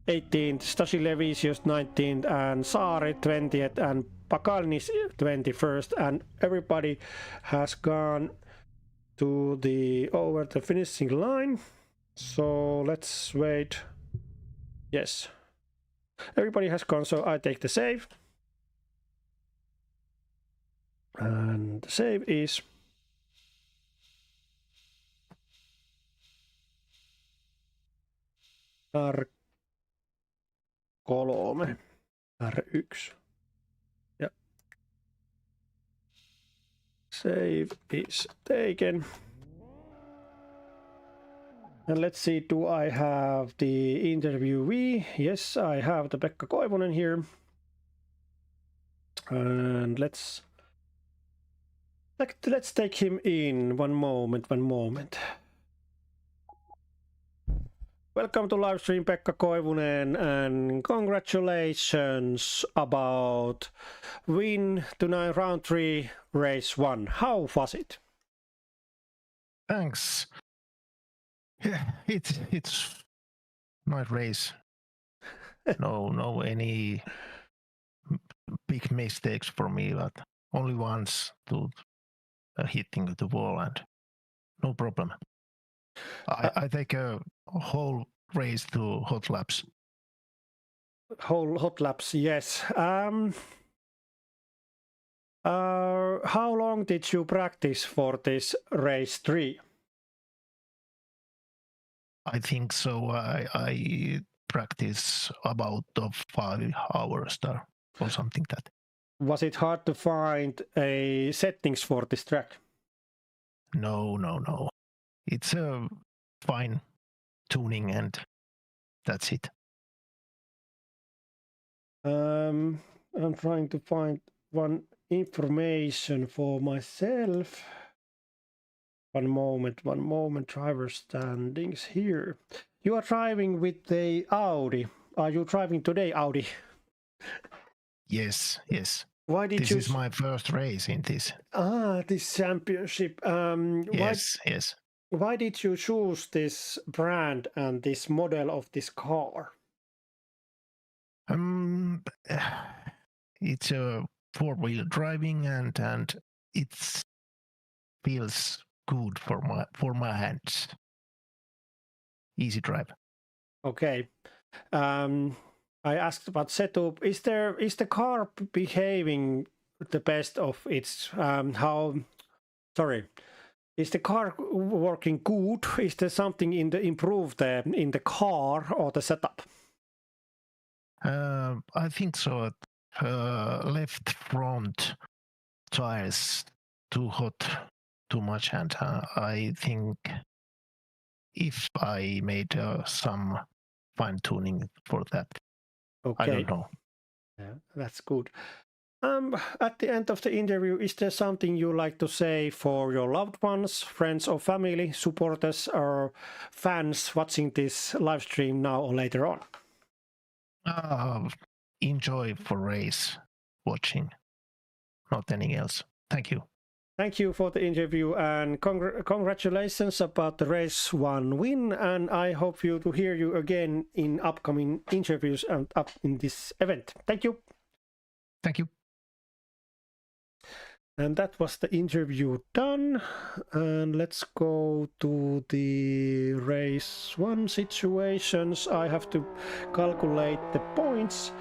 18th, Stasi Levisius 19th, and Saari 20th, and Pakalnis 21st, and everybody has gone to over the finishing line. So let's wait. Yes, everybody has gone, so I take the save, and the save is R3, R1. Yeah. Save is taken. And let's see, do I have the interviewee? Yes, I have the Pekka Koivunen here. And let's take him in. One moment. Welcome to live stream, Pekka Koivunen, and congratulations about win to round 3, race 1. How was it? Thanks. Yeah, it's nice race. No any big mistakes for me, but only once to hitting the wall, and no problem. I take a whole race to hot laps. Whole hot laps, yes. How long did you practice for this race 3? I think so. I practice about 5 hours there or something that. Was it hard to find a settings for this track? No. It's a fine tuning and that's it. I'm trying to find one information for myself. One moment, driver standings here. You are driving with the Audi. Are you driving today, Audi? Yes. Why did this is my first race in this. This championship. Yes. Why did you choose this brand and this model of this car? It's a 4-wheel driving and it feels good for my hands. Easy drive. Okay. I asked about setup. Is the car behaving the best of its is the car working good? Is there something in the car or the setup? I think so. Left front tires too hot, too much, and I think if I made some fine tuning for that, Okay. I don't know. Yeah, that's good. At the end of the interview, is there something you like to say for your loved ones, friends or family, supporters or fans watching this live stream now or later on? Enjoy for race watching, not anything else. Thank you. Thank you for the interview and congratulations about the race 1 win, and I hope to hear you again in upcoming interviews and up in this event. Thank you. Thank you. And that was the interview done, and let's go to the race 1 situations. I have to calculate the points.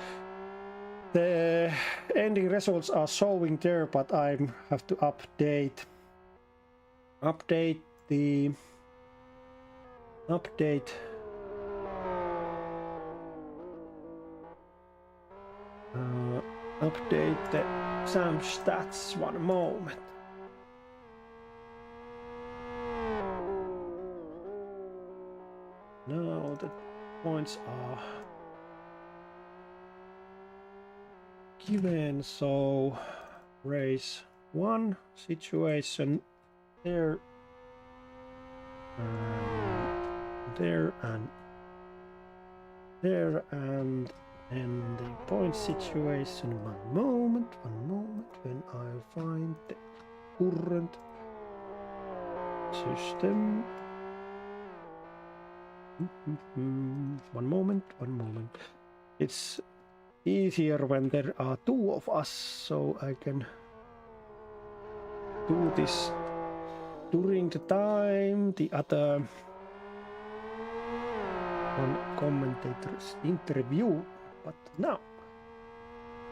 The ending results are showing there, but I have to update the exam stats. 1 moment. Now the points are given, so race 1 situation there, there and there, and then the point situation. One moment when I find the current system. One moment. It's easier when there are 2 of us, so I can do this during the time the other one commentator's interview. But now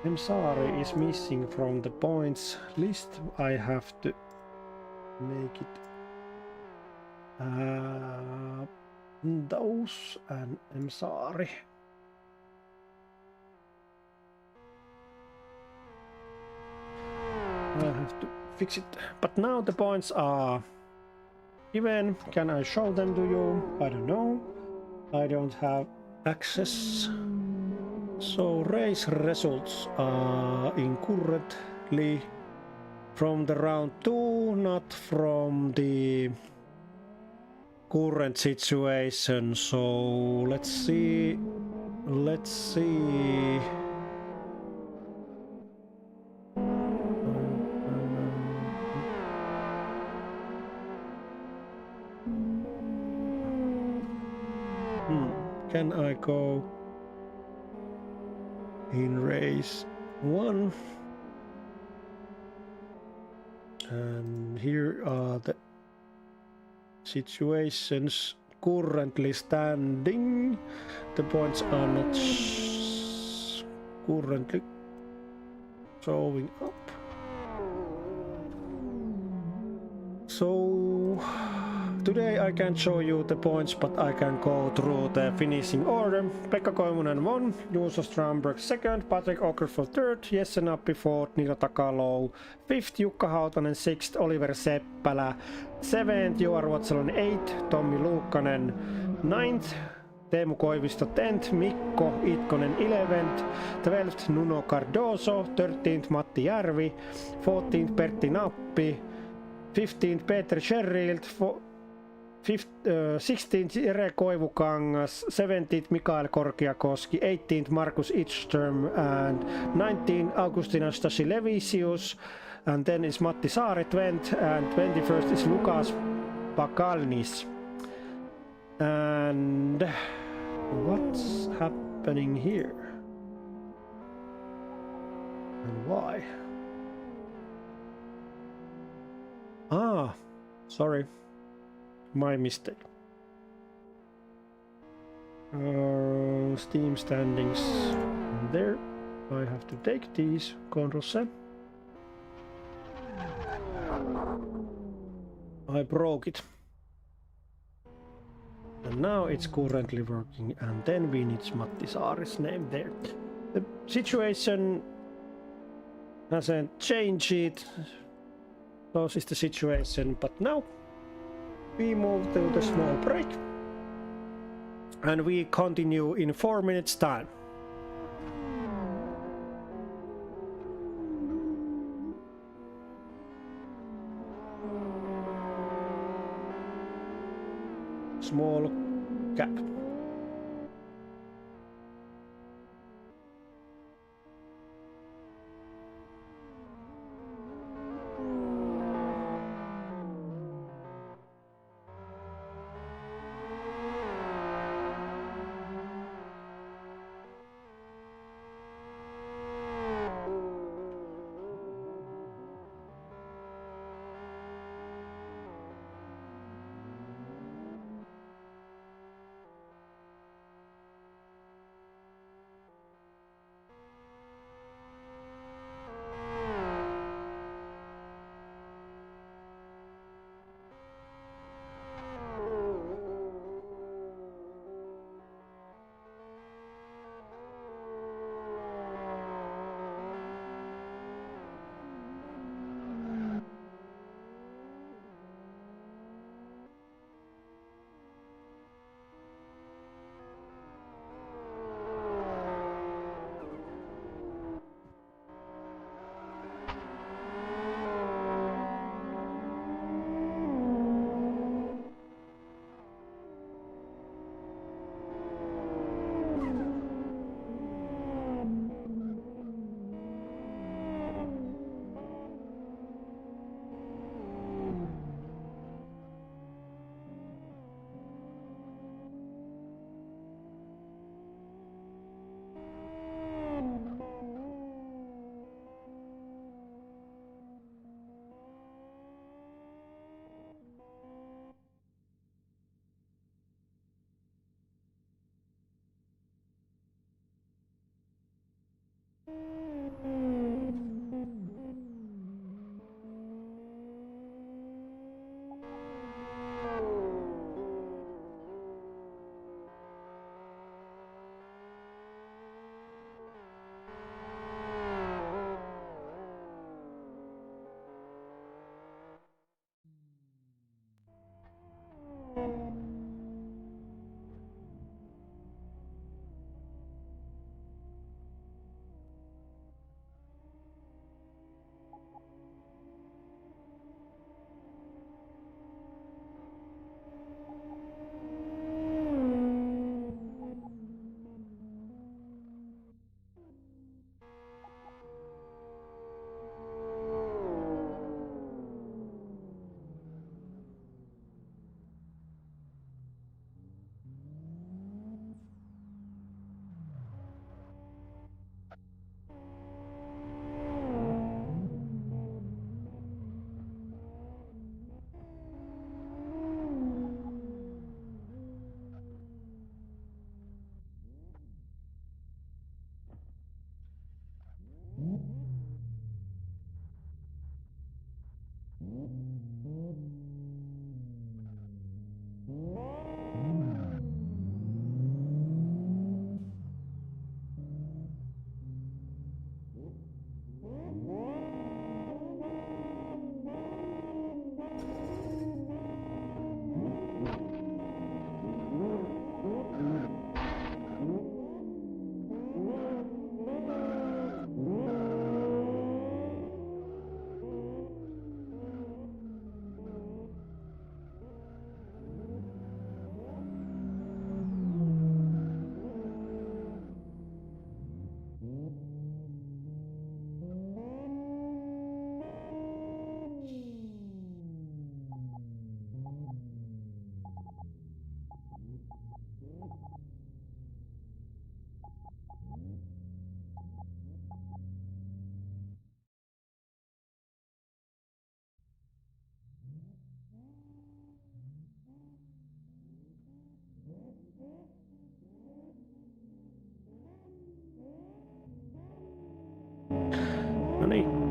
Emsari is missing from the points list. I have to make it those and Emsari. I have to fix it. But now the points are given. Can I show them to you? I don't know. I don't have access. So race results are in currently from the round 2, not from the current situation. So let's see. Can I go in race 1? And here are the situations currently standing. The points are not currently showing up. So today I can't show you the points, but I can go through the finishing order. Pekka Koivunen 1, Juuso Strandberg 2nd, Patrick Åkerfeldt 3rd, Jesse Nappi 4th, Nino Takalo 5th, Jukka Hautanen 6th, Oliver Seppälä 7th, Joa Ruotsalainen 8th, Tommi Luukkanen 9th, Teemu Koivisto 10th, Mikko Itkonen 11th, 12th Nuno Cardoso, 13th Matti Järvi, 14th Pertti Nappi, 15th Peter Scherrild, 16th Jere Koivukangas, 17th Mikael Korkiakoski, 18th Markus Idström, and 19th Augustina Stasilevicius, and then is Matti Saari 20th, and 21st is Lukas Pakalnis. And what's happening here? And why? Sorry, my mistake. Steam standings there. I have to take these. Control C. I broke it. And now it's currently working, and then we need Matti Saari's name there. The situation hasn't changed. Those is the situation, but now we move to the small break. And we continue in 4 minutes time. Small gap.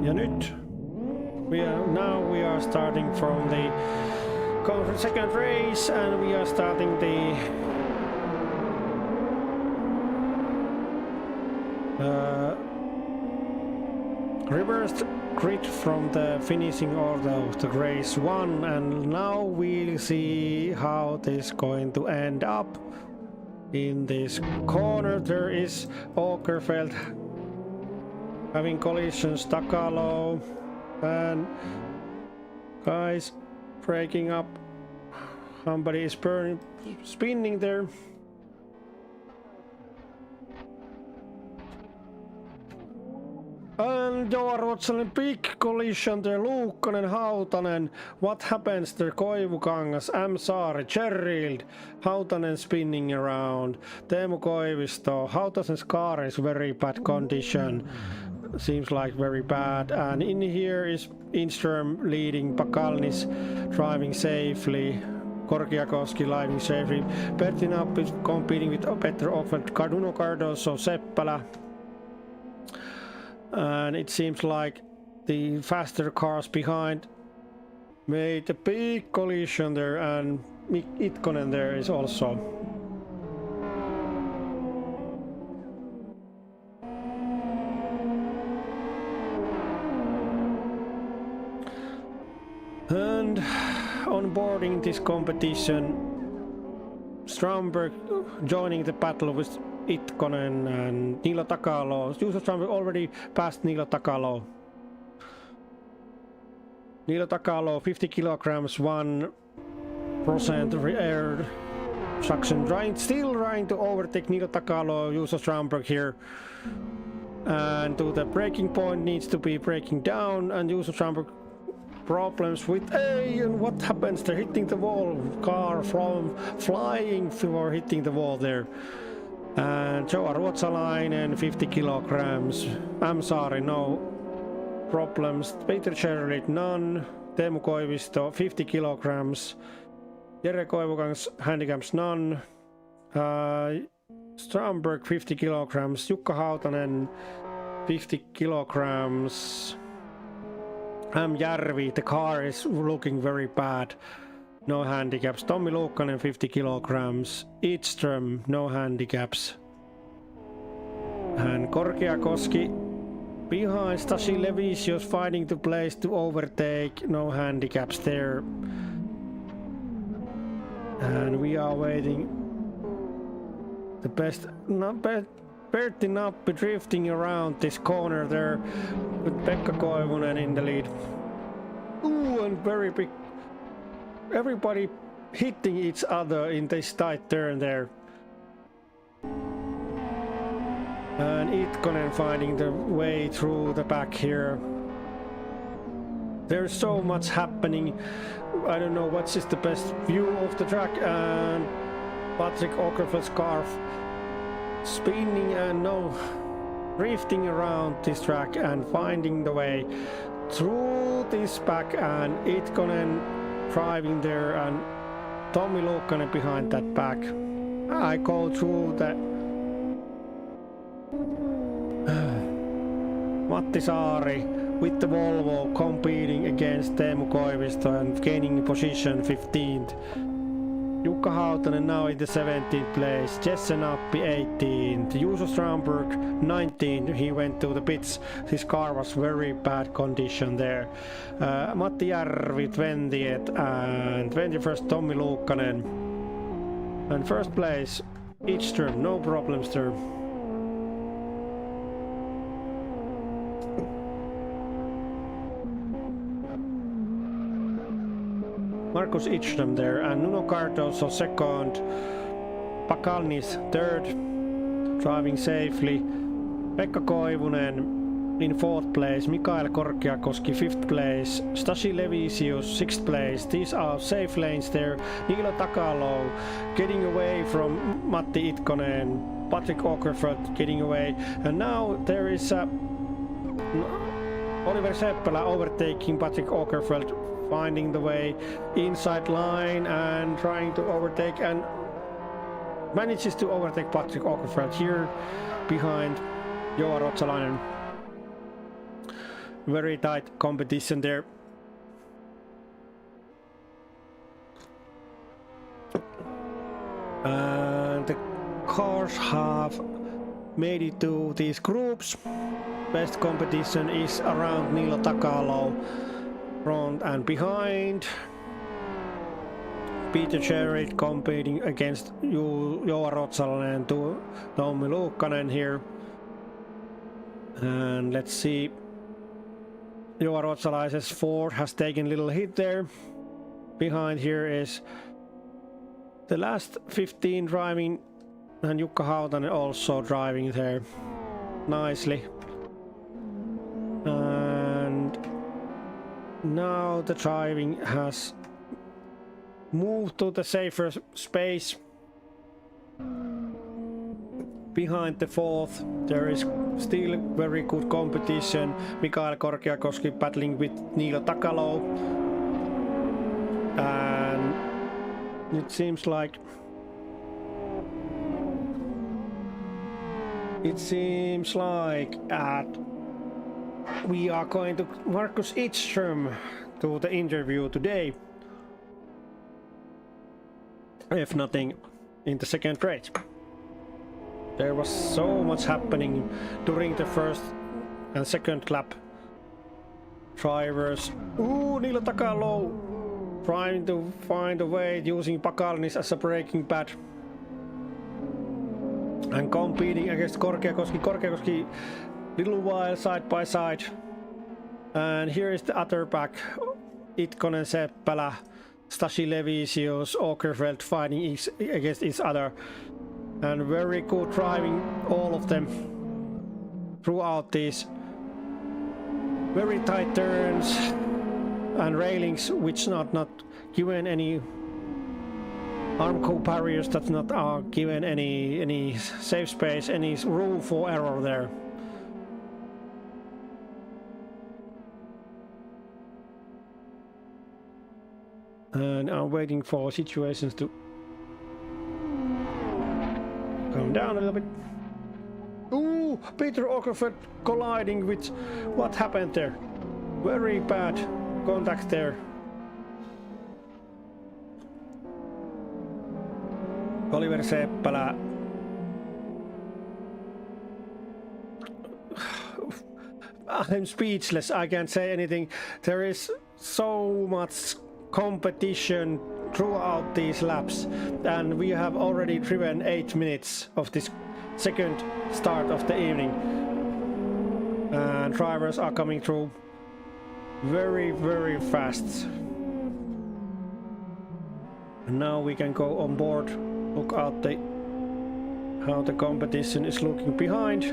Ja nyt we are starting from the second race, and we are starting the reversed grid from the finishing order of the race 1, and now we'll see how this is going to end up. In this corner there is Åkerfeldt having collisions, Takalo and guys breaking up. Somebody is spinning there. And Ruotsalainen big collision there, Luukkonen, Hautanen. What happens there? Koivukangas, M. Saari, Gerald, Hautanen spinning around, Teemu Koivisto, Hautasen's car is very bad condition. Seems like very bad. And in here is Inström leading, Pakalnis driving safely, Korkiakoski driving safely, Pertinap is competing with Petr Åkerfeldt, Carduno Cardoso, Seppälä. And it seems like the faster cars behind made a big collision there, and Itkonen there is also. And onboarding this competition, Strömberg joining the battle with Itkonen and Niilo Takalo. Juuso Strömberg already passed Niilo Takalo. Niilo Takalo 50 kilograms, 1% air suction. Still trying to overtake Niilo Takalo, Juuso Strömberg here. And to the braking point needs to be braking down, and Juuso Strömberg problems with and what happens? They're hitting the wall. Car from flying for hitting the wall there. And Joa Ruotsalainen 50 kilograms. M. Saari no problems. Peter Gerrit none. Teemu Koivisto 50 kilograms. Jere Koivukangas handicaps none. Strömberg 50 kilograms. Jukka Hautanen 50 kilograms. Järvi, the car is looking very bad. No handicaps. Tommi Luukkonen 50 kilograms. Edström no handicaps. And Korkiakoski behind. Stasi Levisius fighting the place to overtake. No handicaps there. And we are waiting. The best. Pertinappi drifting around this corner there with Pekka Koivunen in the lead. Ooh, and very big. Everybody hitting each other in this tight turn there. And Itkonen finding the way through the back here. There's so much happening. I don't know what's the best view of the track, and Patrick Åkerfeldt's car spinning and drifting around this track and finding the way through this back, and Itkonen driving there and Tommi Luukkonen behind that back. I go through the Matti Saari with the Volvo competing against Teemu Koivisto and gaining position 15th. Jukka Hautanen now in the 17th place, Jesse Nappi 18th, Juuso Strömberg 19th, he went to the pits, his car was very bad condition there. Matti Järvi 20th and 21st Tommi Luukkonen. And first place, Edström, no problems there. Markus Edström there, and Nuno Cardoso second, Pakalnis third, driving safely, Pekka Koivunen in fourth place, Mikael Korkiakoski fifth place, Stasi Levisius sixth place. These are safe lanes there. Niilo Takalo getting away from Matti Itkonen, Patrick Åkerfeldt getting away, and now there is Oliver Seppälä overtaking Patrick Åkerfeldt, finding the way inside line and trying to overtake, and manages to overtake Patrick Åkerfeldt here behind Joa Ruotsalainen. very tight competition there. And the cars have made it to these groups. Best competition is around Niilo Takalo, front and behind. Peter Sherritt competing against Joa Rotsalainen and Tommi Luukkanen here. And let's see, Joa Rotsalaisen's Ford has taken a little hit there. Behind here is the last 15 driving, and Jukka Hautanen also driving there nicely. And now the driving has moved to the safer space. Behind the fourth, there is still very good competition. Mikael Korkeakoski battling with Niilo Takalo. And it seems like we are going to Markus Edström to the interview today. If nothing, in the second race. There was so much happening during the first and second lap. Drivers, Niilo Takalo trying to find a way using Pakalnis as a braking pad. And competing against Korkeakoski. Korkeakoski little while side by side. And here is the other pack. Itkonen, Seppälä, Stasi Levisius, Åkerfeldt fighting against each other. And very good driving, all of them, throughout these very tight turns and railings, which not given any Armco barriers, that not are given any safe space, any room for error there. And I'm waiting for situations to come down a little bit. Ooh, Peter Åkerfeldt colliding with what happened there. Very bad contact there. Oliver Seppälä. I'm speechless, I can't say anything. There is so much competition throughout these laps, and we have already driven 8 minutes of this second start of the evening, and drivers are coming through very, very fast. And now we can go on board, look out how the competition is looking behind.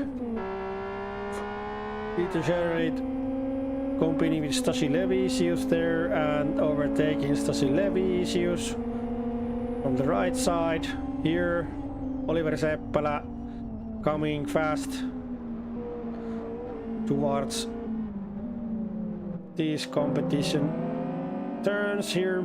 Peter Sherritt competing with Stasi Levisius there and overtaking Stasi Levisius from the right side. Here Oliver Seppälä coming fast towards these competition turns here.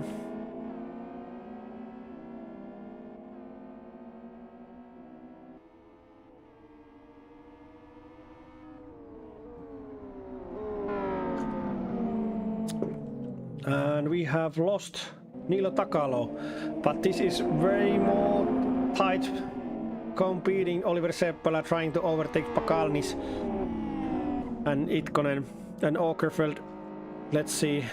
And we have lost Niilo Takalo, but this is very more tight competing. Oliver Seppälä trying to overtake Pakalnis and Itkonen and Åkerfeldt. Let's see.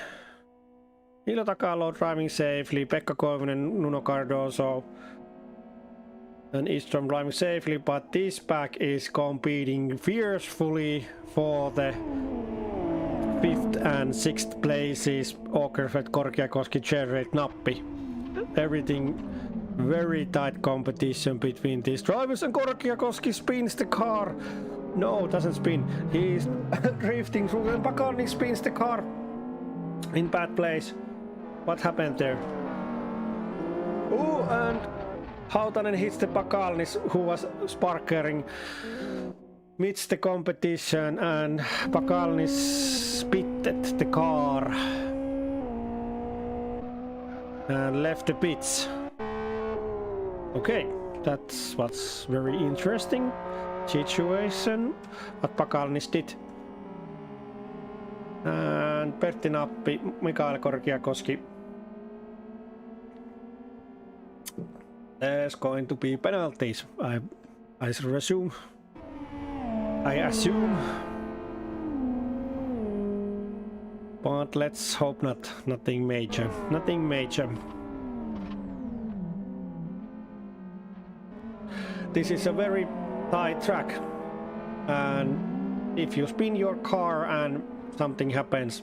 Niilo Takalo driving safely, Pekka Koivunen, Nuno Cardoso and Edström driving safely, but this pack is competing fiercely for the 5th and 6th places. Åkerfeldt, Korkeakoski, Sherritt, Nappi. Everything very tight competition between these drivers, and Korkeakoski spins the car. No, doesn't spin. He's drifting through, and Pakarnik spins the car in bad place. What happened there? Oh, and Hautanen hits the Pakalnis, who was sparkering midst the competition, and Pakalnis pitted the car and left the pits. Okay, that's what's very interesting situation what Pakalnis did. And Pertti Nappi, Mikael Korkiakoski. There's going to be penalties, I assume. But let's hope not. Nothing major. Nothing major. This is a very tight track, and if you spin your car and something happens,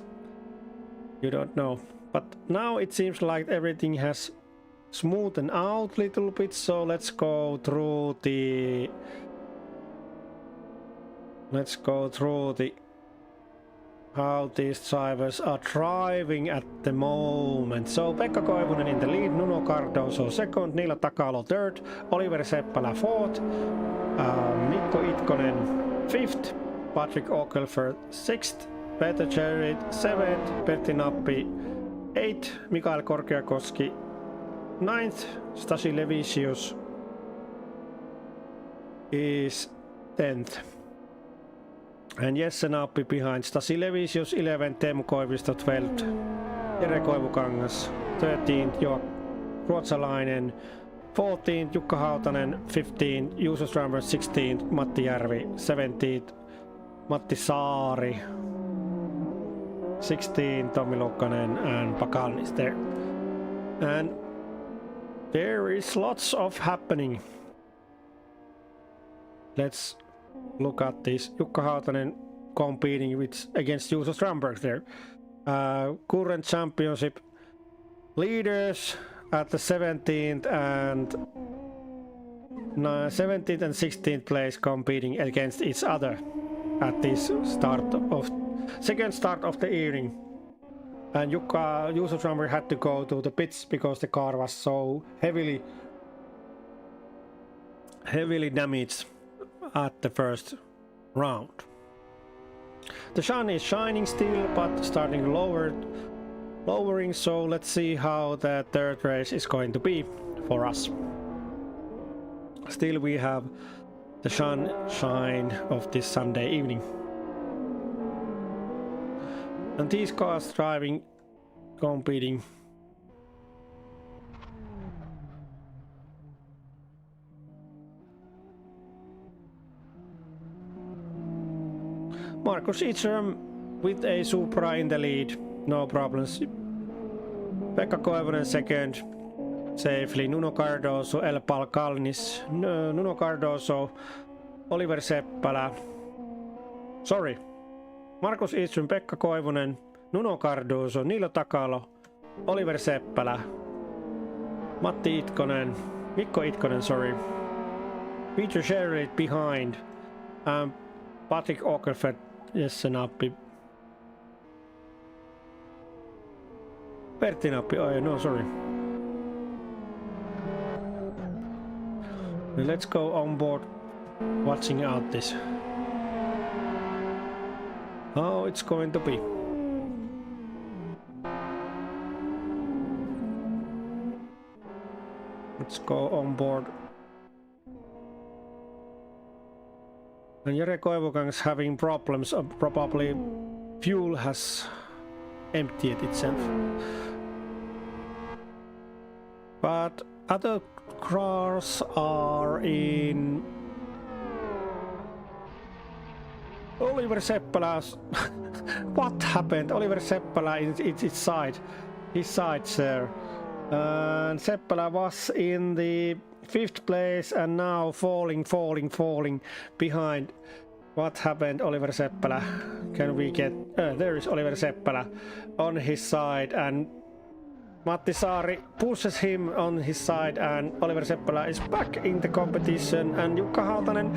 you don't know. But now it seems like everything has smoothened out a little bit, so let's go through the how these drivers are driving at the moment. So Pekka Koivunen in the lead, Nuno Cardoso second, Niilo Takalo third, Oliver Seppälä fourth, Mikko Itkonen fifth, Patrick Okelfer sixth, Peter Cherrit seventh, Pertti Nappi eighth, Mikael Korkeakoski ninth, Stasi Levisius is 10th. And Jesse Nappi behind Stasi Levisius 11th, Teemu Koivisto 12th, Jere Koivukangas 13th, Ruotsalainen 14th, Jukka Hautanen 15th, Juuso Strömberg 16th, Matti Järvi 17th, Matti Saari 16th, Tommi Lukkanen and Pakalni is there. And there is lots of happening. Let's look at this. Jukka Hautanen competing against Juuso Strömberg there. Current championship leaders at the 17th and 16th place competing against each other at this second start of the evening. And Juuso Strömberg had to go to the pits because the car was so heavily damaged at the first round. The sun is shining still, but starting lowering, so let's see how the third race is going to be for us. Still we have the sunshine of this Sunday evening. And these cars driving, competing. Markus Itzerm with a Supra in the lead, no problems. Pekka Koivunen second, safely. Nuno Cardoso, El Palkalnis, Nuno Cardoso, Oliver Seppälä. Sorry. Markus Itzerm, Pekka Koivunen, Nuno Cardoso, Niilo Takalo, Oliver Seppälä, Matti Itkonen, Mikko Itkonen, sorry. Peter Sherritt behind, Patrick Åkerfeldt, Jesse Nappi. Pertti Nappi, oh no, sorry. Let's go on board, watching out this. How it's going to be. Let's go on board. And Jere Koivukangas having problems, probably fuel has emptied itself. But other cars are in Oliver Seppälä's. What happened? Oliver Seppälä is his side there. And Seppälä was in the 5th place and now falling behind. What happened, Oliver Seppälä? Can we get... there is Oliver Seppälä on his side and Matti Saari pushes him on his side and Oliver Seppälä is back in the competition and Jukka Hautanen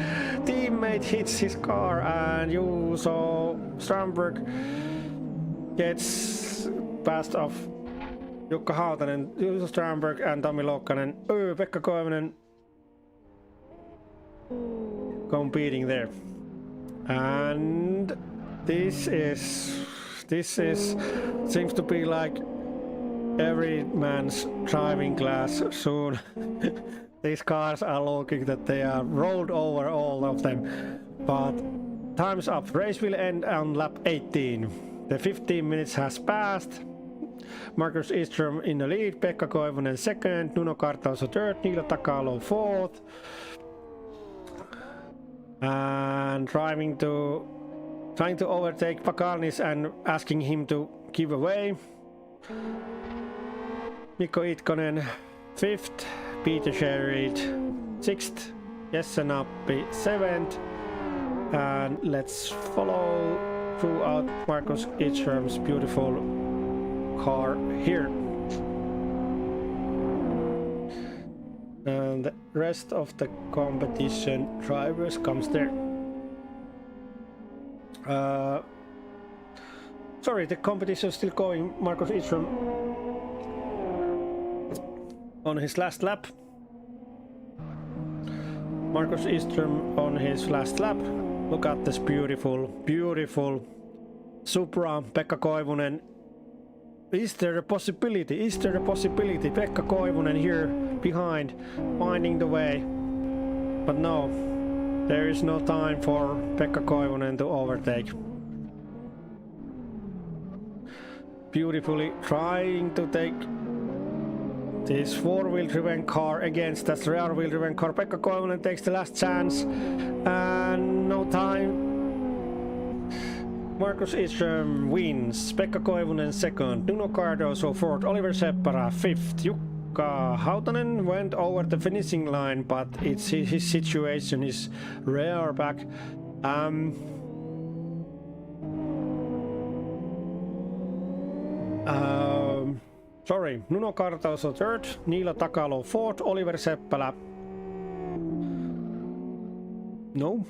teammate hits his car and Juuso Strömberg gets passed off. Jukka Hautanen, Juuso Strömberg and Tommi Lukkanen, Pekka Koivunen competing there. And this seems to be like every man's driving class soon. These cars are looking that they are rolled over, all of them. But time's up. Race will end on lap 18. The 15 minutes has passed. Markus Eström in the lead, Pekka Koivunen second, Nuno Kartauso third, Niilo Takalo fourth. And trying to overtake Pakalnis and asking him to give away. Mikko Itkonen fifth, Peter Sherritt sixth, Jesse Nappi seventh. And let's follow throughout Markus Eström's beautiful car here. And the rest of the competition drivers comes there. Sorry, the competition is still going. Markus Eström on his last lap. Markus Eström on his last lap. Look at this beautiful, beautiful Supra. Pekka Koivunen. Is there a possibility? Is there a possibility? Pekka Koivunen here behind, finding the way. But no, there is no time for Pekka Koivunen to overtake. Beautifully trying to take this four-wheel driven car against that rear-wheel driven car. Pekka Koivunen takes the last chance and no time. Markus Eström wins, Pekka Koivunen second, Nuno Cardoso fourth, Oliver Seppara fifth, Jukka Hautanen went over the finishing line, but his situation is rare back. Sorry, Nuno Cardoso third, Niilo Takalo fourth, Oliver Seppälä. No.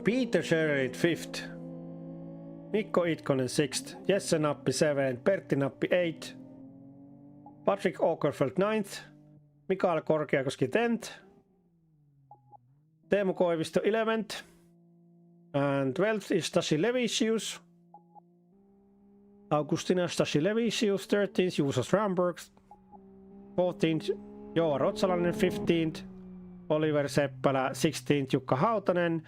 Peter Sherritt fifth, Mikko Itkonen sixth, Jesse Nappi seventh, Pertti Nappi eighth, Patrick Åkerfeldt ninth, Mikael Korkeakoski 10th, Teemu Koivisto 11th, and 12th is Stasi Levisius, Augustina Stasi Levisius 13th, Juuso Strandberg 14th, Joa Rotsalainen 15th, Oliver Seppälä 16th, Jukka Hautanen,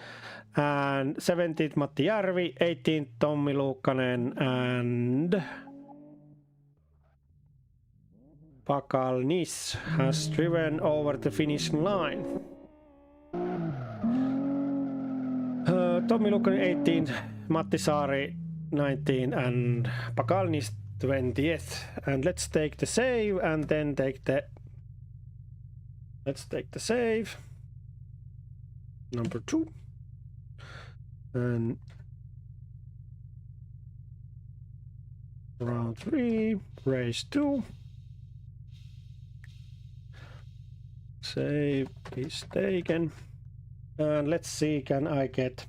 and 17th Matti Järvi, 18th Tommi Luukkanen, and Pakalnis has driven over the finishing line. Tommi Luukkanen 18th, Matti Saari 19th, and Pakalnis 20th. And let's take the save and then take the... Let's take the save. Number 2. And round 3, race 2. Save is taken. And let's see, can I get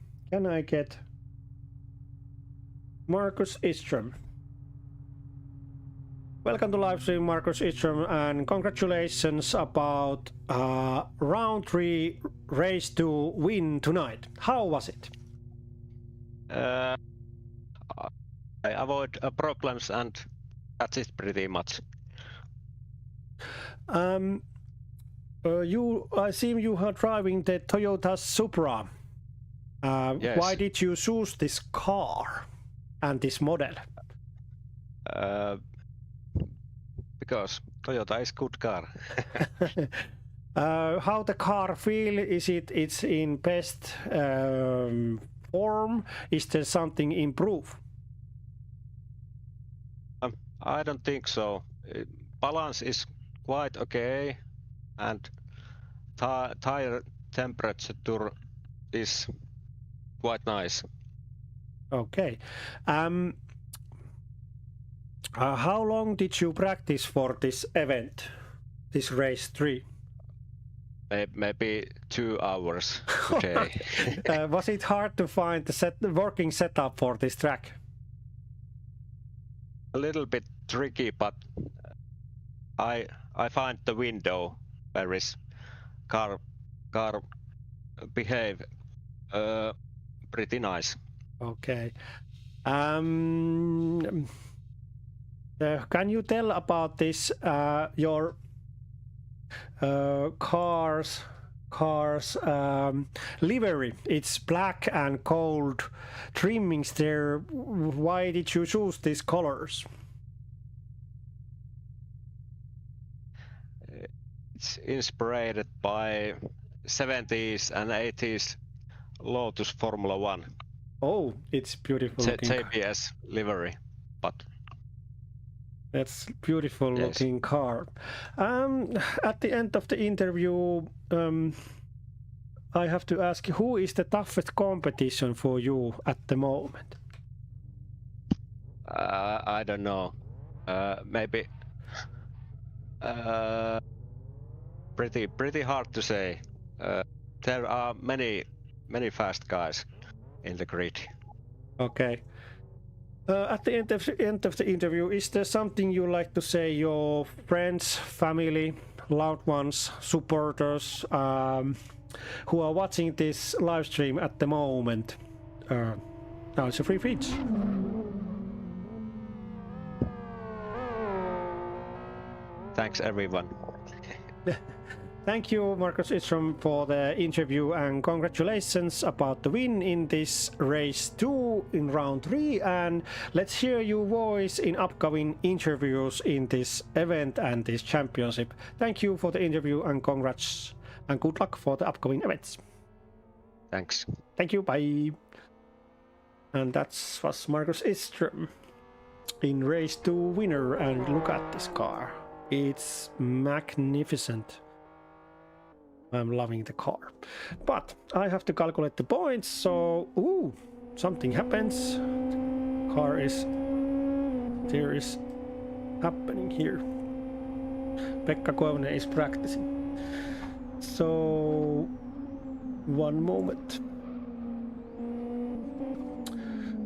Markus Eström. Welcome to live stream, Markus Eström, and congratulations about round 3 race 2 win tonight. How was it? I avoid problems and that's it pretty much. I see you are driving the Toyota Supra. Yes. Why did you choose this car and this model? Because Toyota is good car. How the car feel? It's in best form? Is there something improve? I don't think so. Balance is quite okay, and tire temperature is quite nice. Okay. How long did you practice for this event, this race 3? Maybe 2 hours a day. Was it hard to find the working setup for this track? A little bit tricky, but I find the window where is car behave pretty nice. Okay. Can you tell about this your cars car's livery. It's black and gold trimmings there. Why did you choose these colors? It's inspired by 70s and 80s Lotus Formula One. Oh, it's beautiful looking. JPS livery, but That's beautiful yes. looking car. At the end of the interview, I have to ask, who is the toughest competition for you at the moment? I don't know. Maybe pretty hard to say. There are many fast guys in the grid. Okay. At the end of the interview, is there something you like to say your friends, family, loved ones, supporters who are watching this live stream at the moment? Now it's a free feed. Thanks everyone. Thank you, Marcus Idstrom, for the interview, and congratulations about the win in this race 2 in round 3. And let's hear your voice in upcoming interviews in this event and this championship. Thank you for the interview, and congrats and good luck for the upcoming events. Thanks. Thank you. Bye. And that was Marcus Idstrom in race 2 winner. And look at this car. It's magnificent. I'm loving the car, but I have to calculate the points. So, ooh, something happens. Car is there is happening here. Pekka Koivunen is practicing. So, one moment.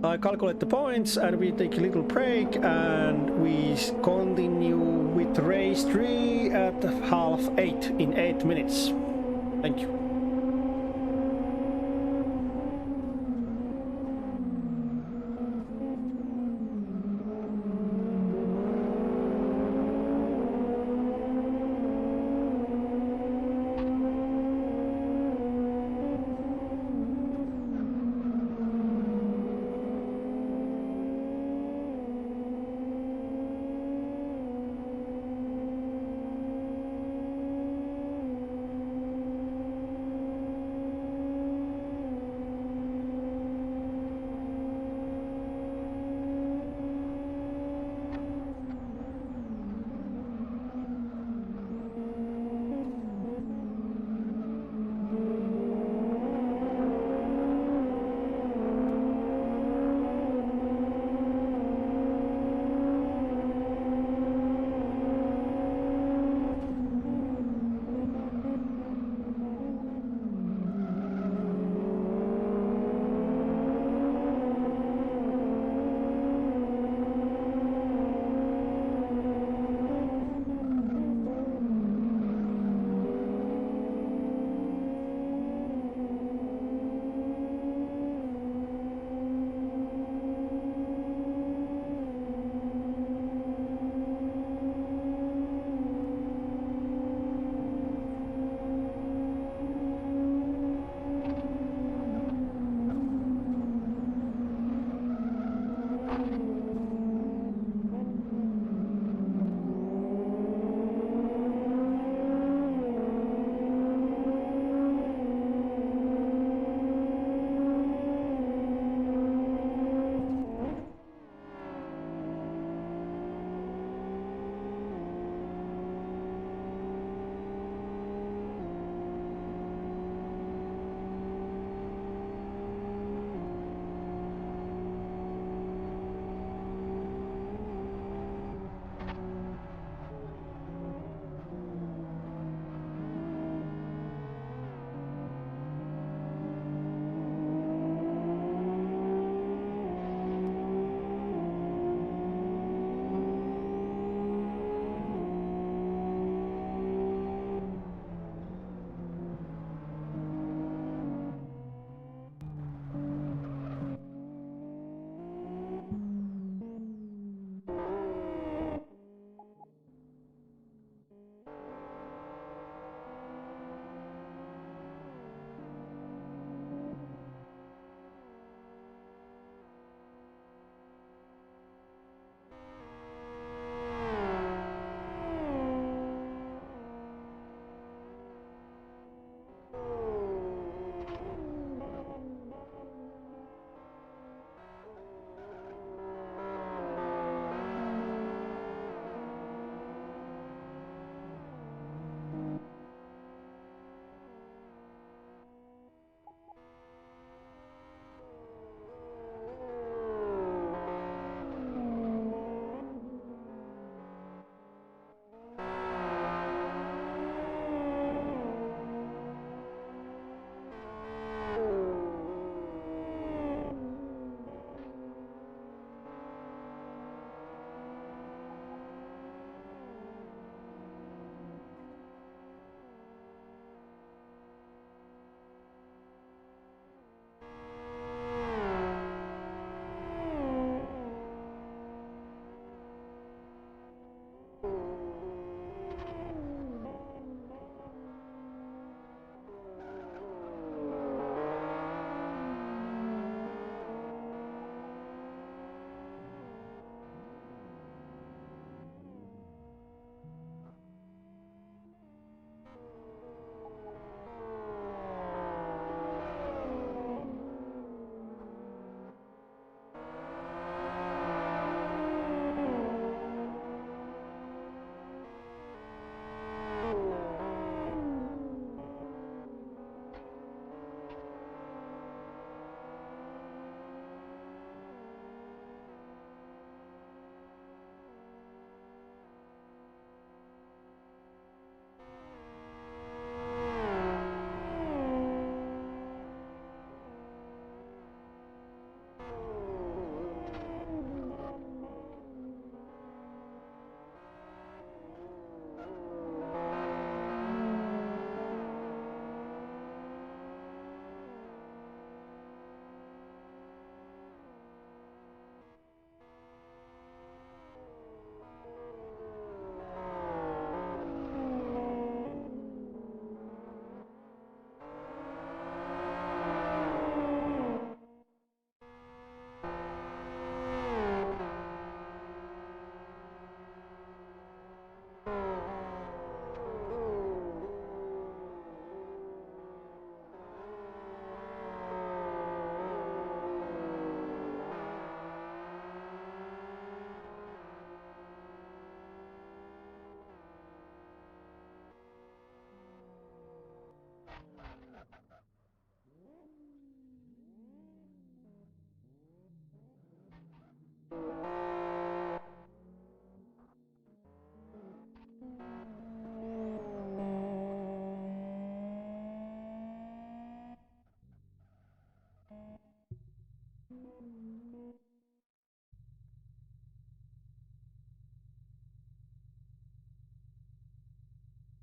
I calculate the points and we take a little break and we continue with race 3 at 7:30 in 8 minutes. Thank you.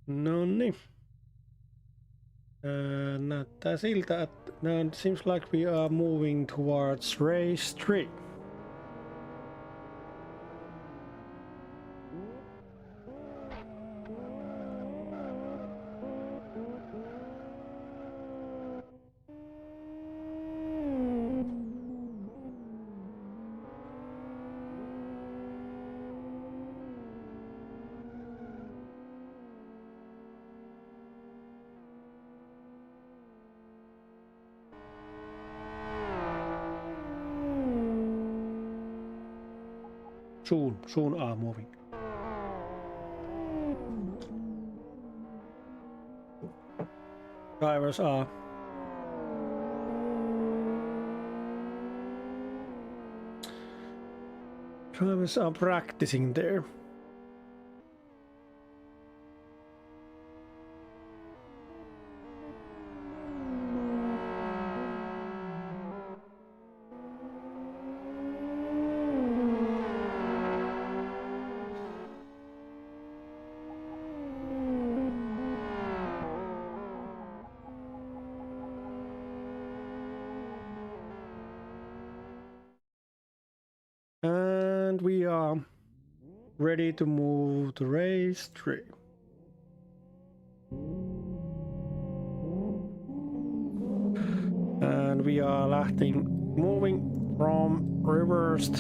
No niin. Näyttää siltä, että now it seems like we are moving towards race 3. Soon are moving. Drivers are practicing there. And we are ready to move to race 3. And we are moving from reversed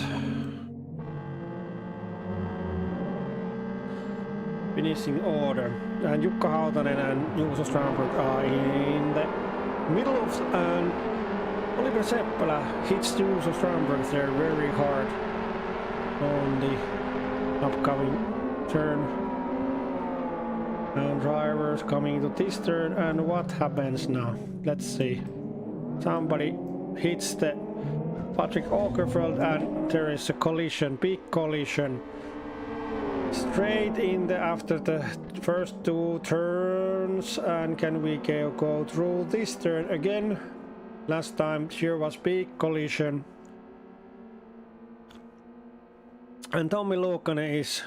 finishing order. And Jukka Hautanen and Juuso Strandberg are in the middle of, and Oliver Seppälä hits Juuso Strandberg there very hard on the upcoming turn. And drivers coming to this turn, and what happens now? Let's see. Somebody hits the Patrick Åkerfeldt, and there is a collision, big collision. Straight in the after the first 2 turns, and can we go through this turn again? Last time here was big collision. And Tommi Luukkanen is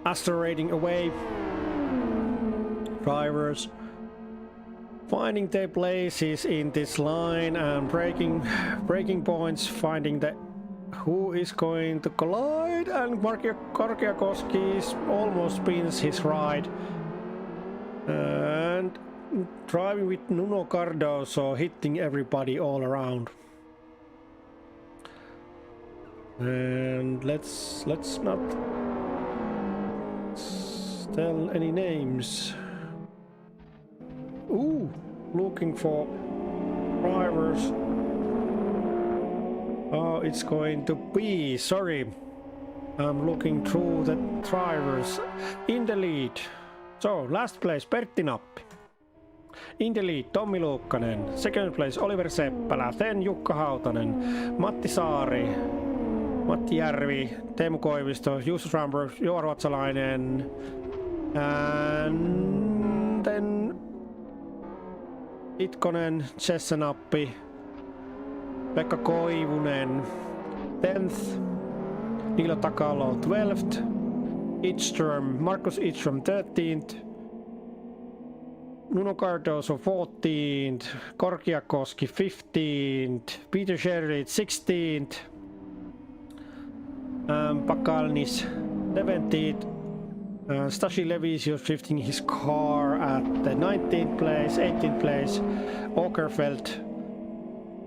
accelerating away. Drivers finding their places in this line and breaking points, finding that who is going to collide, and Korkeakoski almost spins his ride. And driving with Nuno Cardoso, hitting everybody all around. And let's not tell any names. Ooh, looking for drivers. Oh, it's going to be, sorry, I'm looking through the drivers in the lead. So last place Pertti Nappi, in the lead Tommi Luukkanen, second place Oliver Seppälä, then Jukka Hautanen, Matti Saari, Matti Järvi, Teemu Koivisto, Juuso Strandberg, Juha Ruotsalainen, and then Itkonen, Jesse Nappi, Pekka Koivunen 10th, Niilo Takalo 12th, Markus Edström 13th, Nuno Cardoso 14th, Korkiakoski 15th, Peter Sherritt 16th, Pakalnis 17th, Stasi Levisius drifting his car at the 19th place, 18th place, Åkerfeldt,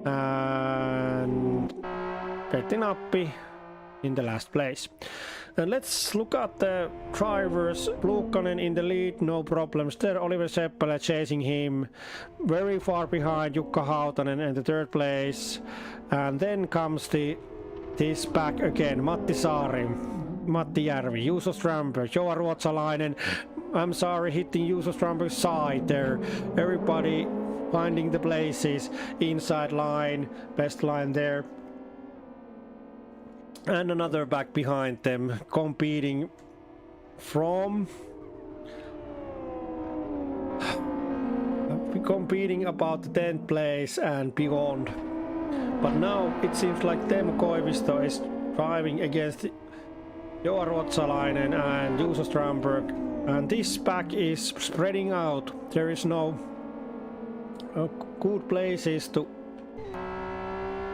and Pertti Nappi in the last place. And let's look at the drivers. Luukkanen in the lead, no problems there. Oliver Seppälä chasing him, very far behind Jukka Hautanen in the 3rd place. And then comes this back again, Matti Saari, Matti Järvi, Juuso Strandberg, Juha Ruotsalainen. I'm sorry, hitting Juuso Strandberg's side there. Everybody finding the places, inside line, best line there. And another back behind them, competing about the 10th place and beyond. But now it seems like Teemu Koivisto is driving against Joa Ruotsalainen and Juuso Strandberg, and this pack is spreading out. There is no good places to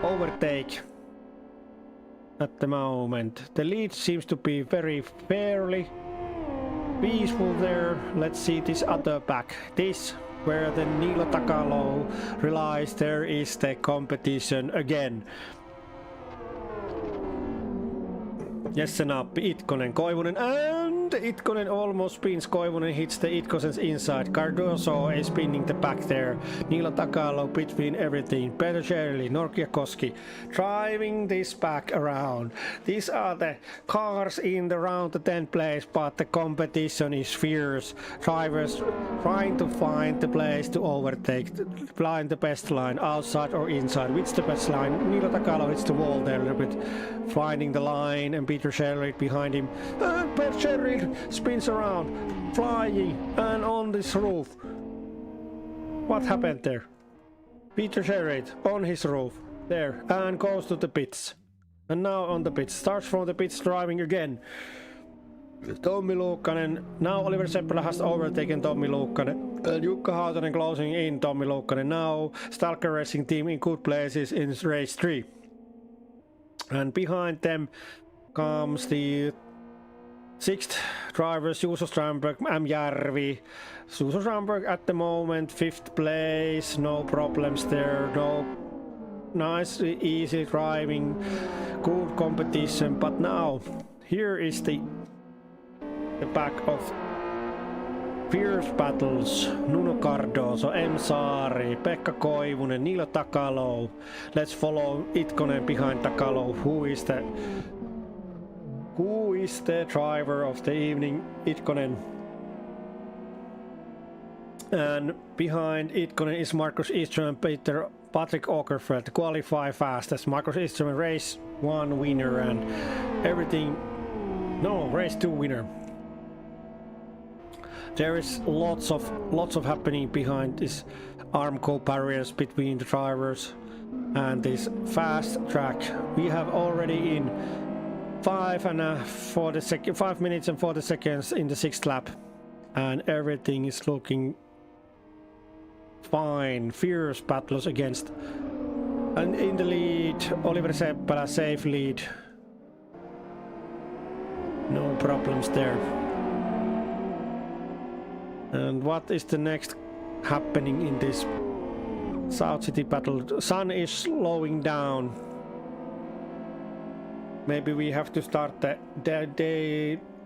overtake at the moment. The lead seems to be very fairly peaceful there. Let's see this other pack. This where the Niilo Takalo relies. There is the competition again. Jessenappi, Itkonen, Koivunen, and Itkonen almost spins. Koivunen hits the Itkosen's inside. Cardoso is spinning the back there. Niilo Takalo between everything. Peter Shirley, Norkiakoski driving this back around. These are the cars in the round the 10th place, but the competition is fierce. Drivers trying to find the place to overtake, find the best line, outside or inside. Which the best line? Niilo Takalo hits the wall there a little bit, finding the line, and Peter Sherritt behind him, and Peter Sherritt spins around, flying and on this roof. What happened there? Peter Sherritt on his roof there and goes to the pits, and now on the pits, starts from the pits driving again. Tommi Luukkanen, now Oliver Seppälä has overtaken Tommi Luukkanen. Jukka Hautanen closing in Tommi Luukkanen. Now Stalker Racing team in good places in race 3. And behind them comes the 6th drivers, Juuso Strandberg, M. Järvi. Juuso Strandberg at the moment 5th place, no problems there, no nice easy driving, good competition. But now here is the back of fierce battles. Nuno Cardoso, M. Saari, Pekka Koivunen, Niilo Takalo. Let's follow Itkonen behind Takalo. Who is the driver of the evening? Itkonen. And behind Itkonen is Markus Eström and Patrick Åkerfeldt. Qualify fastest. Markus Eström race 1 winner and everything. No, race 2 winner. There is lots of happening behind this Armco barriers between the drivers and this fast track. We have already in 5 minutes and 40 seconds in the 6th lap, and everything is looking fine. Fierce battles against, and in the lead Oliver Seppälä, safe lead, no problems there. And what is the next happening in this South City battle? Sun is slowing down. Maybe we have to start the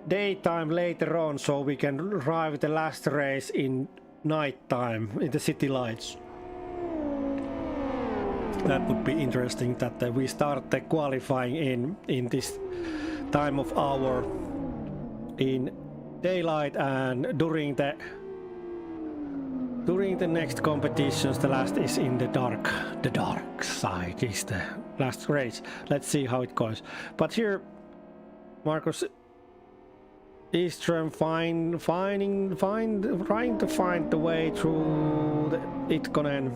daytime later on, so we can drive the last race in nighttime in the city lights. That would be interesting, that we start the qualifying in this time of hour in daylight, and during the next competitions the last is in the dark. The dark side is the last race. Let's see how it goes. But here Markus Eström trying to find the way through the Itkonen.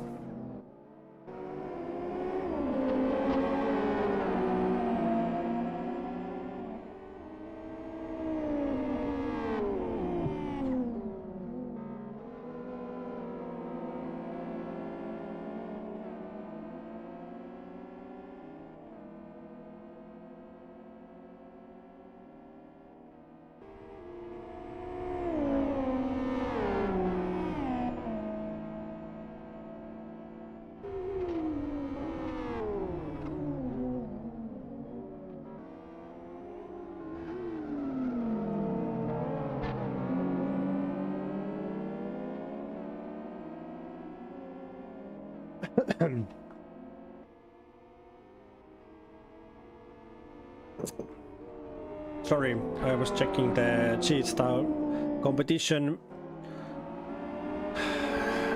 Sorry, I was checking the cheat style competition,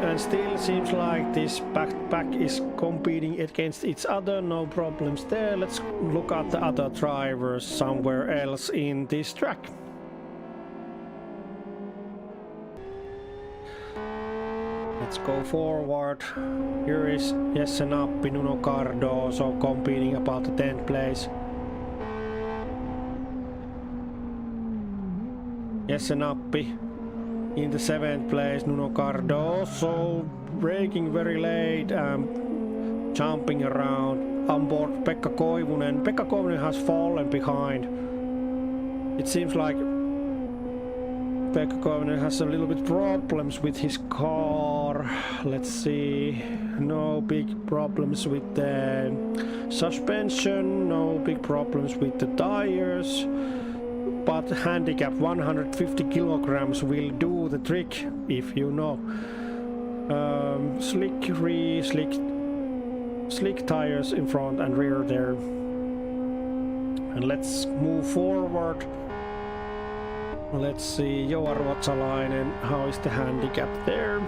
and still seems like this pack is competing against each other. No problems there. Let's look at the other drivers somewhere else in this track. Let's go forward. Here is Jessenappi, Nuno Cardoso competing about the 10th place. Jessenappi in the 7th place, Nuno Cardoso braking very late and jumping around. On board Pekka Koivunen. Pekka Koivunen has fallen behind. It seems like Pekka Koivunen has a little bit problems with his car. Let's see. No big problems with the suspension, no big problems with the tires. But handicap 150 kilograms will do the trick, if you know. Slick tires in front and rear there. And let's move forward. Let's see, Joa Ruotsalainen, how is the handicap there?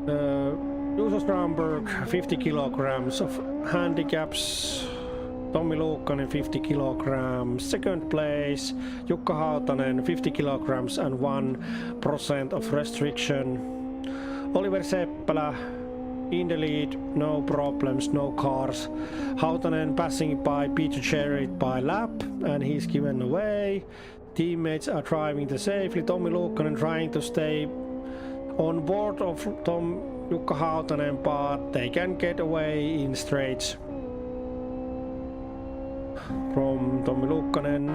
Juuso Strandberg, 50 kilograms of handicaps. Tommi Luukkanen, 50 kilograms. Second place, Jukka Hautanen, 50 kilograms and 1% of restriction. Oliver Seppälä in the lead, no problems, no cars. Hautanen passing by Peter Cherrit by lap, and he's given away. Teammates are driving the safely. Tommi Luukkanen trying to stay on board of Jukka Hautanen, but they can get away in straights from Tommi Luukkanen.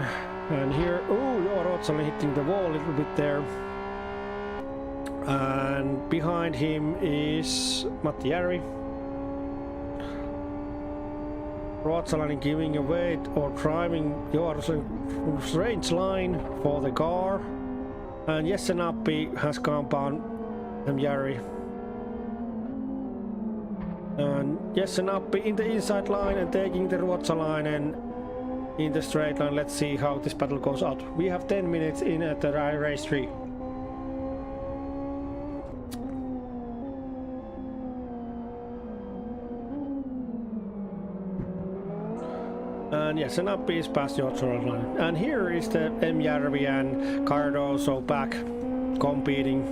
And here, Joa Ruotsalainen hitting the wall a little bit there. And behind him is Matti Järvi. Ruotsalainen giving away or driving Joa strange line for the car. And Jessenappi has come down Järvi. And Jessenappi in the inside line and taking the Ruotsalainen in the straight line. Let's see how this battle goes out. We have 10 minutes in at the race 3. And yes, and up is past the outside line. And here is the Järvi and Cardoso back competing.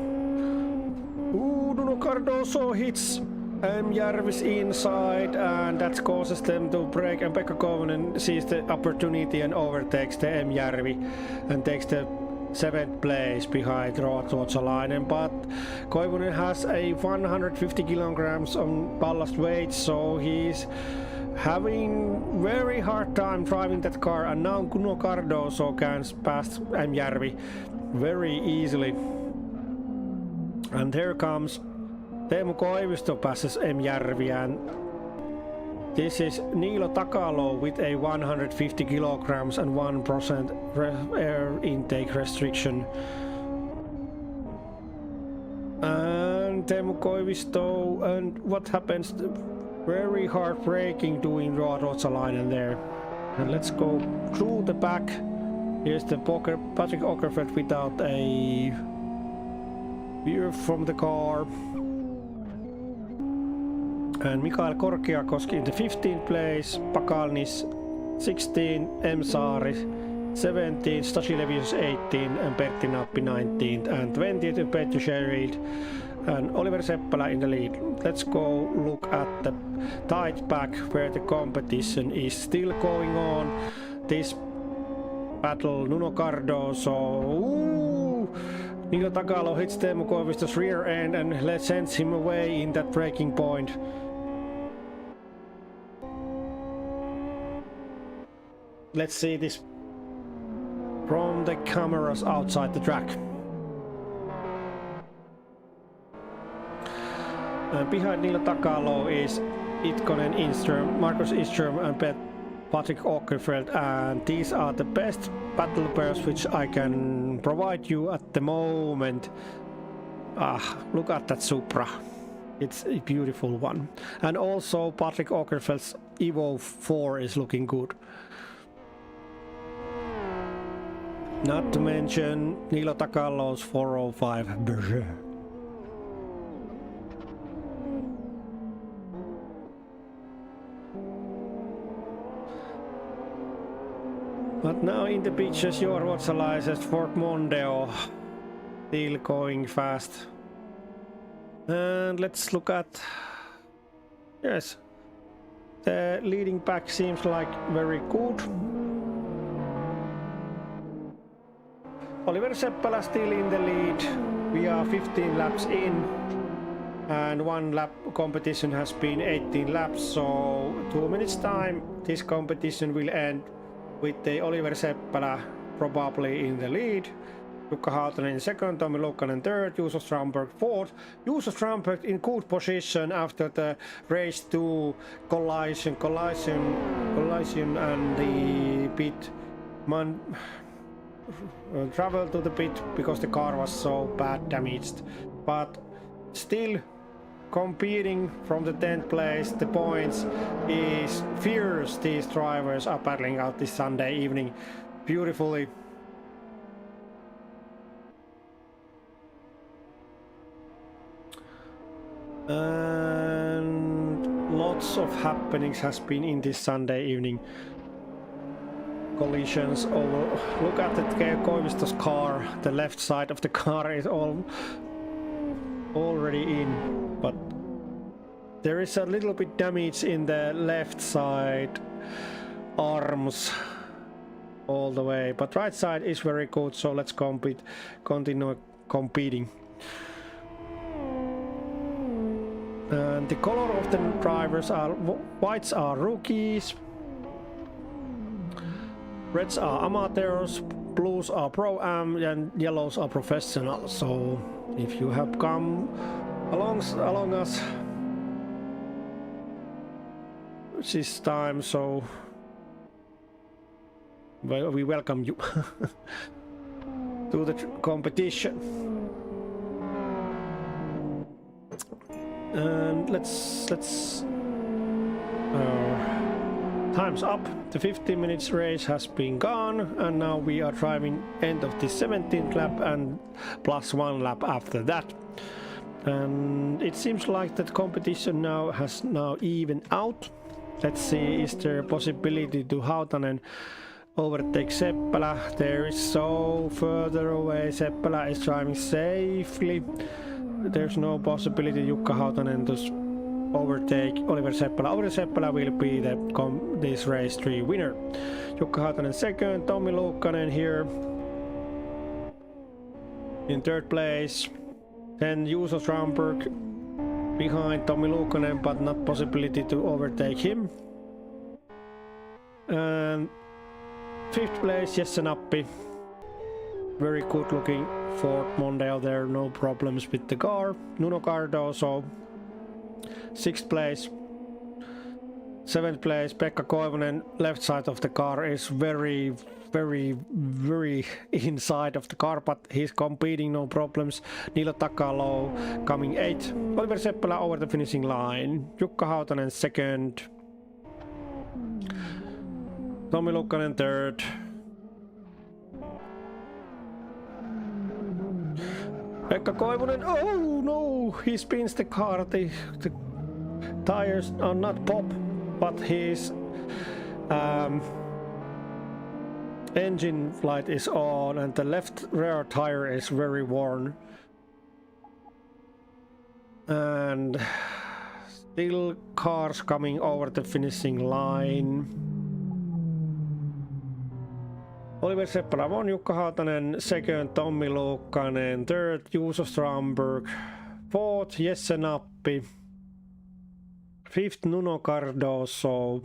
Nuno Cardoso hits Järvi's inside, and that causes them to break. And Pekka Koivunen sees the opportunity and overtakes the Järvi and takes the 7th place behind Ruotsalainen. But Koivunen has a 150 kilograms on ballast weight, so he's having very hard time driving that car, and now Nuno Cardoso can pass Järvi very easily. And here comes Teemu Koivisto passes Järvi, and this is Niilo Takalo with a 150 kilograms and 1% air intake restriction. And Teemu Koivisto, and what happens? Very hard braking doing Ruotsalainen there. And let's go through the back. Here's the Patrick Åkerfeldt without a view from the car. And Mikael Korkeakoski in the 15th place, Pakalnis 16, M. Saari 17, Stasi Levius 18, and Pertti Nappi 19th, and 20th Petri Sherrild and Oliver Seppälä in the lead. Let's go look at the tight back where the competition is still going on. This battle, Nuno Cardoso. Niilo Takalo hits Teemu Koivisto's rear end and sends him away in that braking point. Let's see this from the cameras outside the track. And behind Niilo Takalo is Itkonen, Markus Isström and Patrick Åkerfeldt, and these are the best battle pairs which I can provide you at the moment. Look at that Supra. It's a beautiful one. And also Patrick Åkerfeldt's Evo 4 is looking good. Not to mention Niilo Takalo's 405 Berger. But now in the pictures, Joa Ruotsalainen, Ford Mondeo, still going fast. And let's look at... Yes. The leading pack seems like very good. Oliver Seppälä still in the lead. We are 15 laps in. And one lap competition has been 18 laps, so 2 minutes time this competition will end with the Oliver Seppälä probably in the lead. Jukka Hautanen in second, Tommi Luukkanen third, Juuso Strandberg fourth. Juuso Strandberg in good position after the race 2 collision and the pit travel to the pit because the car was so bad damaged. But still competing from the 10th place, the points is fierce. These drivers are battling out this Sunday evening beautifully. And lots of happenings has been in this Sunday evening. Collisions over. Look at the Koivisto's car. The left side of the car is already in, but there is a little bit damage in the left side arms all the way, but right side is very good, so let's continue competing. And the color of the drivers are whites are rookies, reds are amateurs, blues are pro-am, and yellows are professionals. So if you have come along us this time, so well, we welcome you to the competition. And let's time's up. The 15 minutes race has been gone, and now we are driving end of the 17th lap and plus 1 lap after that. And it seems like that competition now has evened out. Let's see, is there a possibility to Hautanen overtake Seppälä? There is so further away. Seppälä is driving safely. There's no possibility Jukka Hautanen to overtake Oliver Seppälä. Oliver Seppälä will be this race 3 winner. Jukka Hautanen second, Tommi Luukkanen here in third place. Then Juuso Strandberg behind Tommi Luukkanen, but not possibility to overtake him. And fifth place, Jesse Nappi. Very good looking Ford Mondeo there, no problems with the car. Nuno Cardoso, 6th place. 7th place, Pekka Koivunen, left side of the car is very inside of the car, but he's competing, no problems. Niilo Takalo coming 8th. Oliver Seppälä over the finishing line. Jukka Hautanen 2nd. Tommi Luukkanen 3rd. Pekka Koivunen, oh no, he spins the car, the tires are not pop, but his engine light is on and the left rear tire is very worn. And still cars coming over the finishing line. Oliver Seppälä won, Jukka Hautanen 2nd, Tommi Luukkanen 3rd, Juuso Strandberg 4th, Jesse Nappi 5th, Nuno Cardoso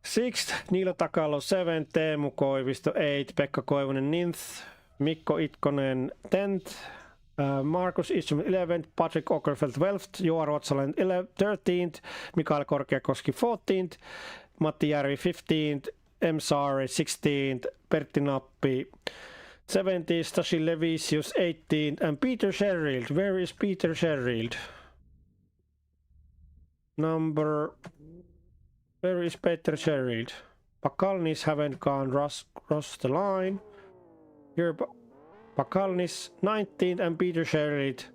6th, Niilo Takalo 7th, Teemu Koivisto 8th, Pekka Koivunen 9th, Mikko Itkonen 10th, Markus Isum 11th, Patrick Ockerfeldt 12th, Joa Ruotsalainen 13th, Mikael Korkeakoski 14th, Matti Järvi 15th, M. Saari 16th, Pertti Nappi 17th, Stasi Levisius 18th, and Peter Sherrild. Where is Peter Sherrild? Where is Peter Sherrild? Pakalnis haven't gone across the line. Here Pakalnis 19th and Peter Sherrild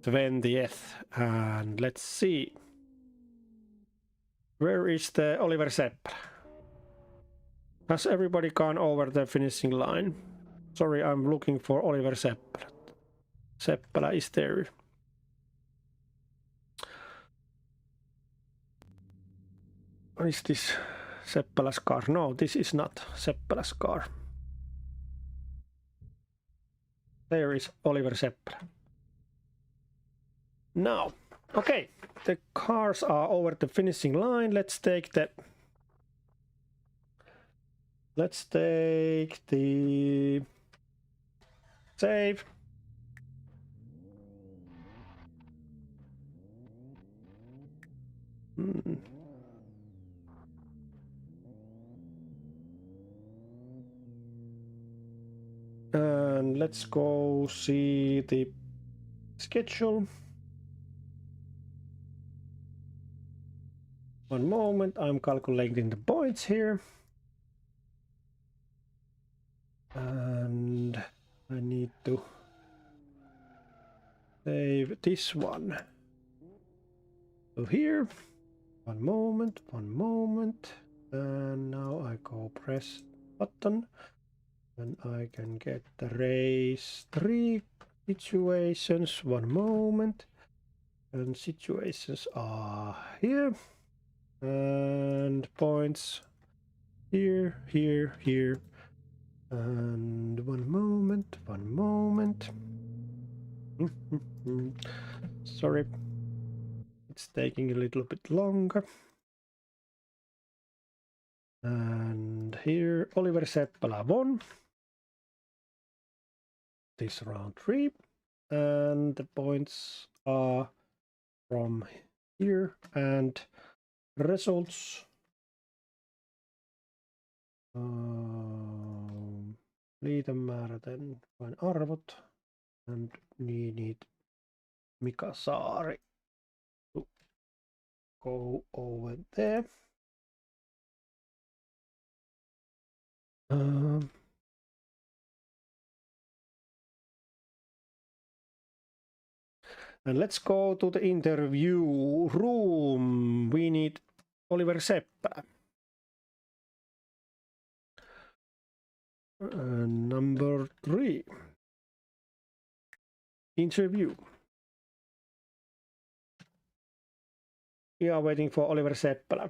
20th. And let's see. Where is the Oliver Seppälä? Has everybody gone over the finishing line? Sorry, I'm looking for Oliver Seppälä. Seppälä is there. Is this Seppälä's car? No, this is not Seppälä's car. There is Oliver Seppälä. Now, okay, the cars are over the finishing line. Let's take the save. And let's go see the schedule. One moment, I'm calculating the points here. And I need to save this one. So here, one moment, and now I go press button, and I can get the race 3 situations. One moment, and situations are here, and points here, and one moment. Sorry. It's taking a little bit longer. And here Oliver Seppälä won this round 3. And the points are from here and results. Liitemäärän vain arvot. And we need Mika Saari to go over there. And let's go to the interview room. We need Oliver Seppälä. Number 3. Interview. We are waiting for Oliver Seppälä.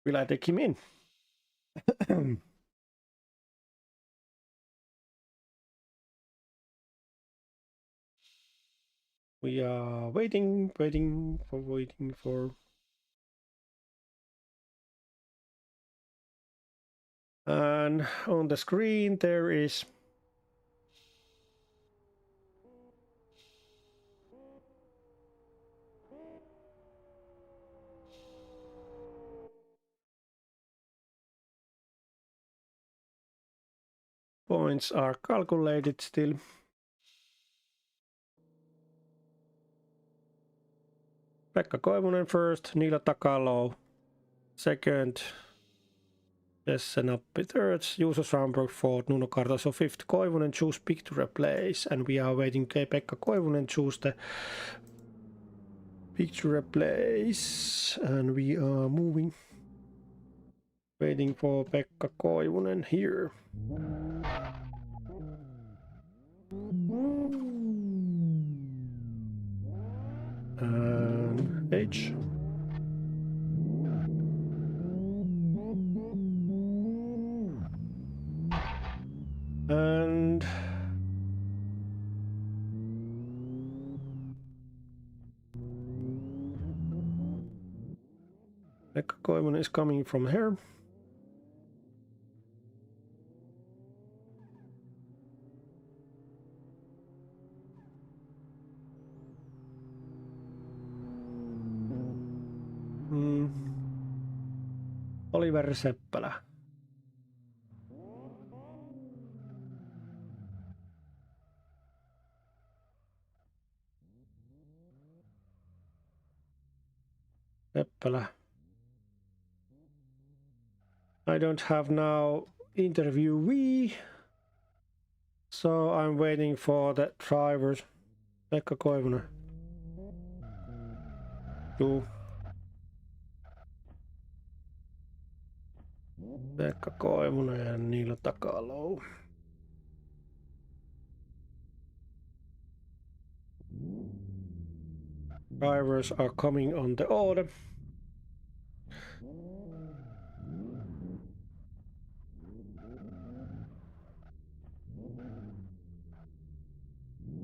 Will I take him in? We are waiting for. And on the screen there is points are calculated still. Pekka Koivunen first, Niilo Takalo second, Jesse Nappi third, Juuso Strandberg fourth, Nuno Cardoso fifth, Koivunen choose pick to replace, and we are waiting Pekka Koivunen choose the pick to replace, and we are moving. Waiting for Pekka Koivunen here. And H. And Pekka Koivunen is coming from here. Oliver Seppälä. Seppälä. I don't have now interviewee, so I'm waiting for the drivers. Pekka Koivunen. Pekka Koivunen ja Niilo Takalo. Drivers are coming on the order.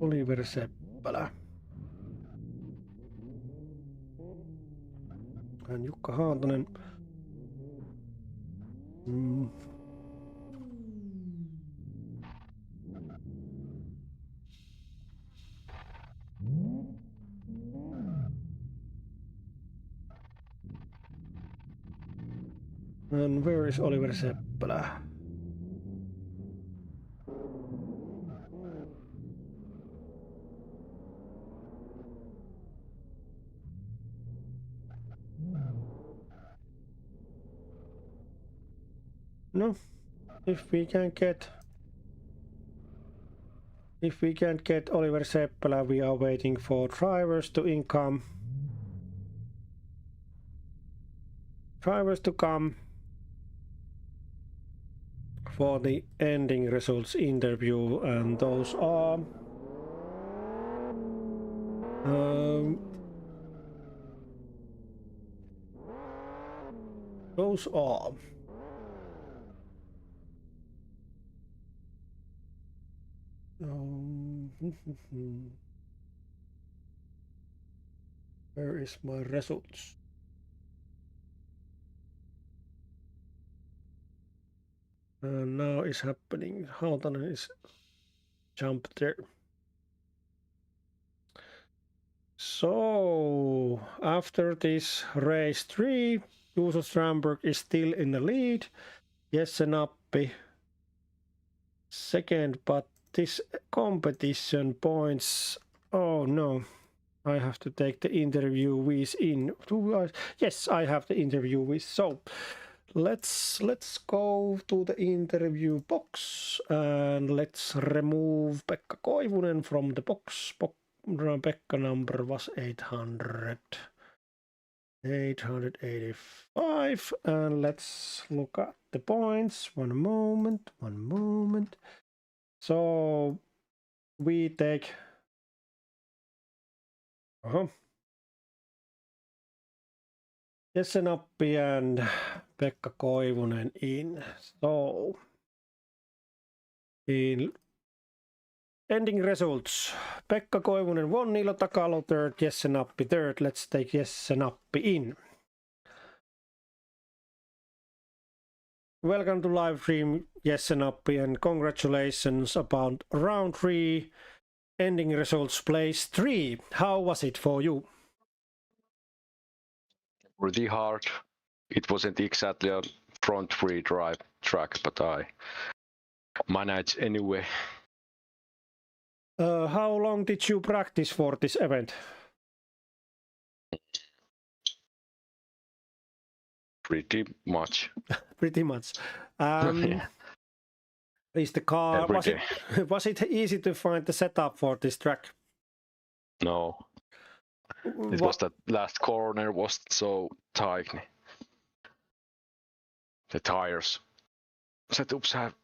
Oliver Seppälä. And Jukka Haantonen. And where is Oliver Seppälä? No, if we can't get Oliver Seppälä, we are waiting for drivers to income. Drivers to come for the ending results interview, and those are where is my results? And now is happening. Hautanen is jumped there. So after this race 3, Juuso Strandberg is still in the lead. Jesse Nappi second, but this competition points. Oh no, I have to take the interviewees in. Yes, I have the interviewees. So let's go to the interview box and let's remove Pekka Koivunen from the box. Pekka number was 885, and let's look at the points. One moment. So we take Jesse Nappi and Pekka Koivunen in. So in ending results, Pekka Koivunen won, Niilo Takalo third, Jesse Nappi third. Let's take Jesse Nappi in. Welcome to live stream, Jesse Nappi, and congratulations about round 3. Ending results place 3. How was it for you? Pretty hard. It wasn't exactly a front free drive track, but I managed anyway. How long did you practice for this event? Pretty much. Pretty much. Yeah. Is the car was it easy to find the setup for this track? No. It was that last corner was so tight. The tires. Setups have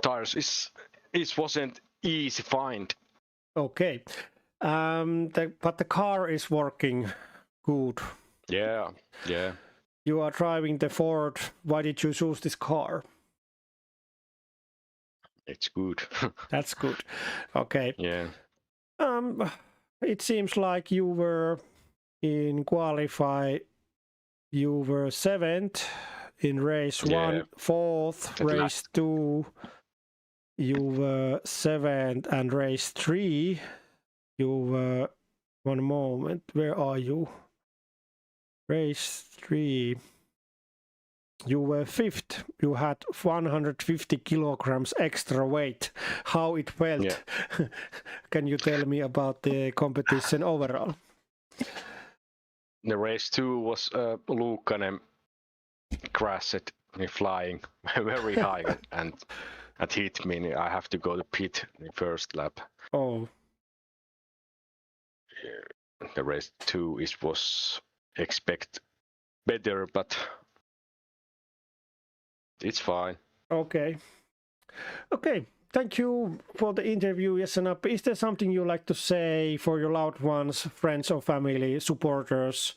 tires. It wasn't easy find. Okay. But the car is working good. Yeah. You are driving the Ford. Why did you choose this car? It's good. That's good. Okay. Yeah. It seems like you were in qualify. You were 7th in race 1, 4th, race 2. You were 7th, and race 3. You were. One moment. Where are you? Race 3. You were 5th. You had 150 kilograms extra weight. How it felt? Yeah. Can you tell me about the competition overall? The race 2 was Luukkanen crashed me flying very high and hit me. I have to go to pit in the first lap. Oh. The race 2 was expect better, but it's fine. Okay. thank you for the interview, Jesenappi. Is there something you like to say for your loved ones, friends or family, supporters,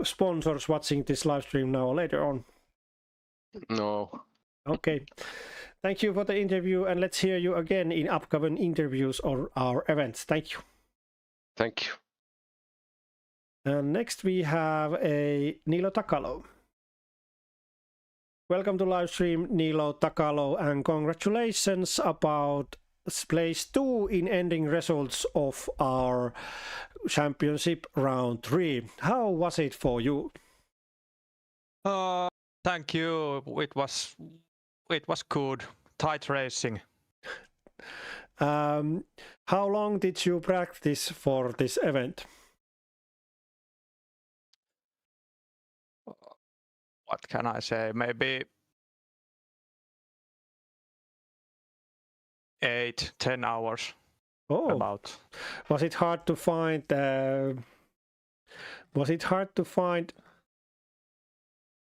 sponsors watching this live stream now or later on? No. Okay. Thank you for the interview, and let's hear you again in upcoming interviews or our events. Thank you. Thank you. And next we have a Niilo Takalo. Welcome to live stream, Niilo Takalo, and congratulations about place 2 in ending results of our championship round 3. How was it for you? Thank you. It was good. Tight racing. How long did you practice for this event? What can I say? Maybe 8-10 hours. Oh, About. was it hard to find? Was it hard to find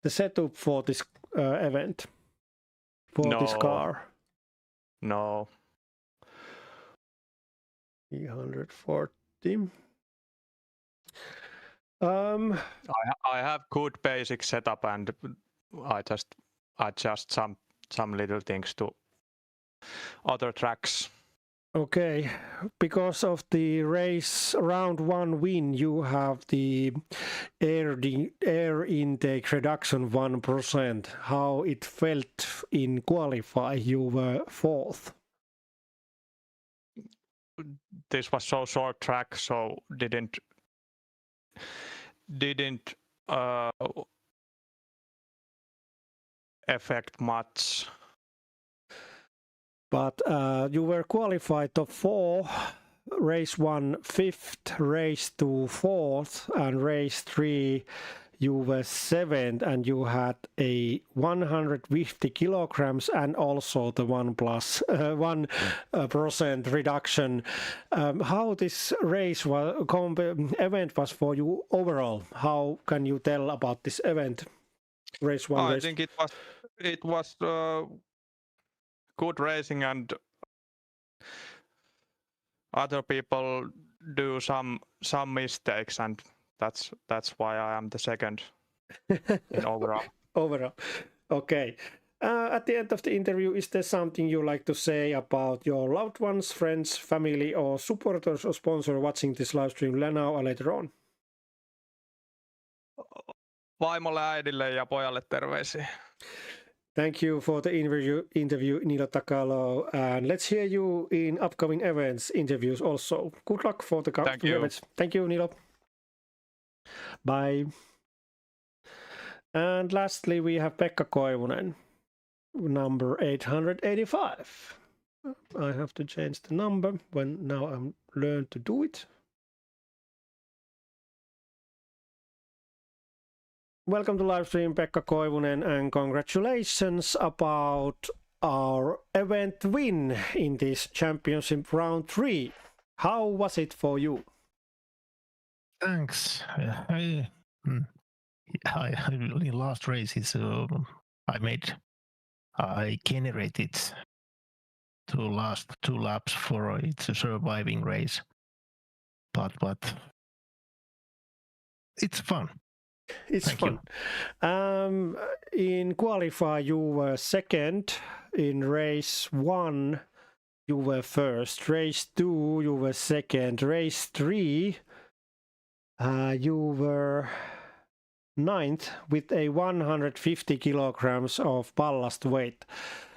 the setup for this event? For this car? No. 340. I have good basic setup, and I just adjust some little things to other tracks. Okay, because of the race round 1 win, you have the air intake reduction 1%. How it felt in qualify? You were 4th. This was so short track, so didn't affect much. But you were qualified top 4, race 1 5th, race 2 4th, and race 3 you were 7th, and you had a 150 kilograms and also the 1% reduction. How this race event was for you overall? How can you tell about this event? Race 1. I think it was good racing, and other people do some mistakes, and that's why I am the second in overall. Overall, okay. At the end of the interview, is there something you like to say about your loved ones, friends, family, or supporters or sponsor watching this live stream now or later on? Vaimolle, äidille ja pojalle terveisiä. Thank you for the interview, Niilo Takalo. And let's hear you in upcoming events, interviews also. Good luck for the events. Thank you, Niilo. Bye. And lastly, we have Pekka Koivunen, number 885. I have to change the number when now I'm learned to do it. Welcome to live stream, Pekka Koivunen, and congratulations about our event win in this championship round 3. How was it for you? Thanks. In last races, I generated two last 2 laps for it's a surviving race, but it's fun. It's Thank fun. In qualify, you were 2nd. In race 1, you were 1st. Race 2, you were 2nd. Race 3, you were 9th with a 150 kilograms of ballast weight.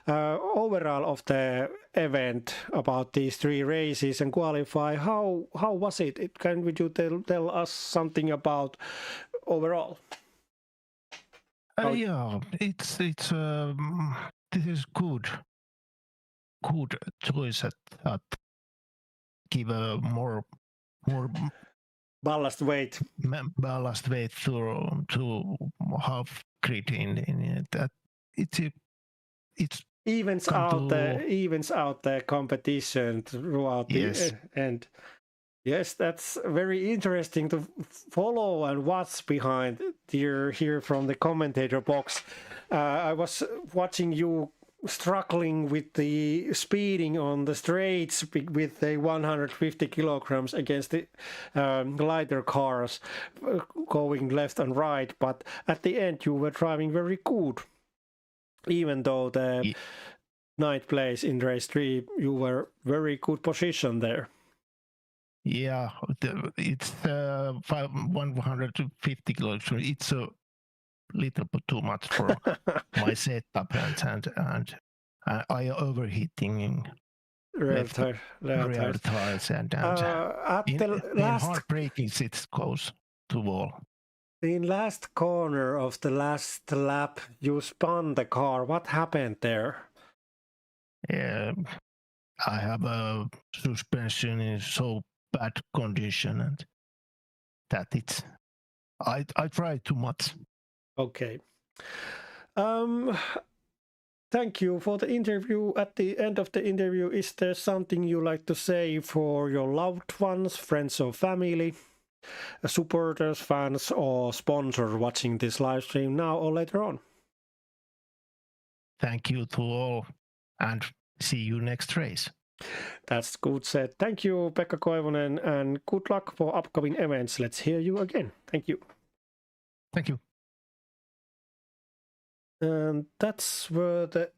Overall of the event, about these 3 races and qualify, how was it? Would you tell us something about overall? Yeah, it's this is good choice at give a more ballast weight to half grid in that it's evens out the competition throughout the end. Yes, that's very interesting to follow and watch behind here from the commentator box. I was watching you struggling with the speeding on the straights with the 150 kilograms against the lighter cars going left and right, but at the end you were driving very good. Even though the ninth place in race 3, you were very good position there. Yeah, it's 150 kilograms. It's a little bit too much for my setup, and I overheating rear tires, and in hard braking it goes to wall. In last corner of the last lap, you spun the car. What happened there? I have a suspension in so bad condition, and that it's I tried too much. Okay. Thank you for the interview. At the end of the interview, is there something you like to say for your loved ones, friends or family, supporters, fans or sponsors watching this live stream now or later on? Thank you to all, and see you next race. That's good said. Thank you, Pekka Koivunen, and good luck for upcoming events. Let's hear you again. Thank you. Thank you. And that's where the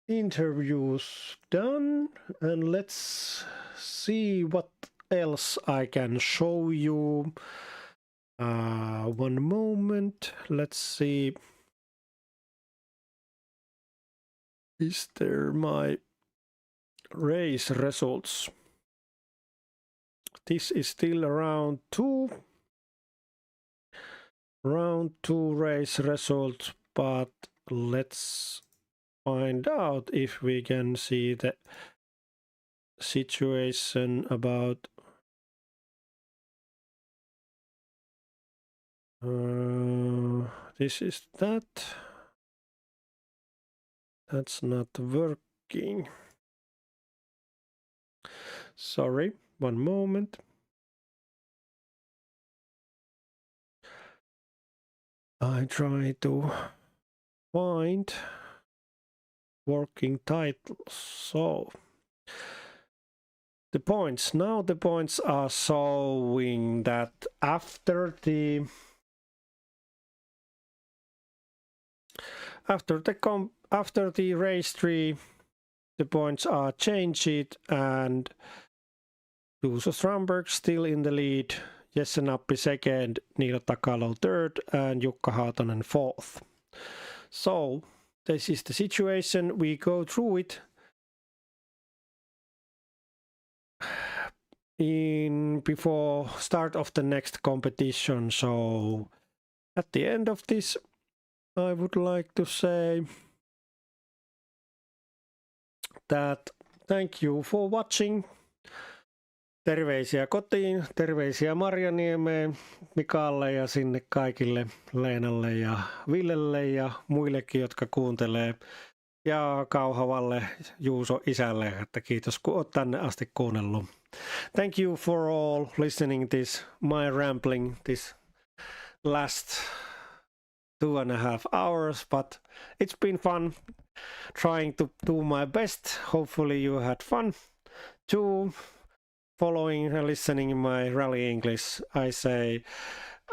interview's done. And let's see what else I can show you. One moment. Let's see. Is there my race results? This is still round 2. Round 2 race results, but let's find out if we can see the situation about this is that's not working. Sorry, one moment. I try to find working titles. So the points. Now the points are showing that after the race 3, the points are changed, and Juuso Strandberg still in the lead, Jesse Nappi second, Niilo Takalo third, and Jukka Haatonen fourth. So this is the situation. We go through it before start of the next competition. So at the end of this, I would like to say that thank you for watching. Terveisiä kotiin, terveisiä Marjaniemeen, Mikalle ja sinne kaikille Leenalle ja Villelle ja muillekin, jotka kuuntelee. Ja Kauhavalle, Juuso isälle, että kiitos kun oot tänne asti kuunnellut. Thank you for all listening this, my rambling, this last 2.5 hours, but it's been fun trying to do my best. Hopefully you had fun too. Following and listening my rally English, I say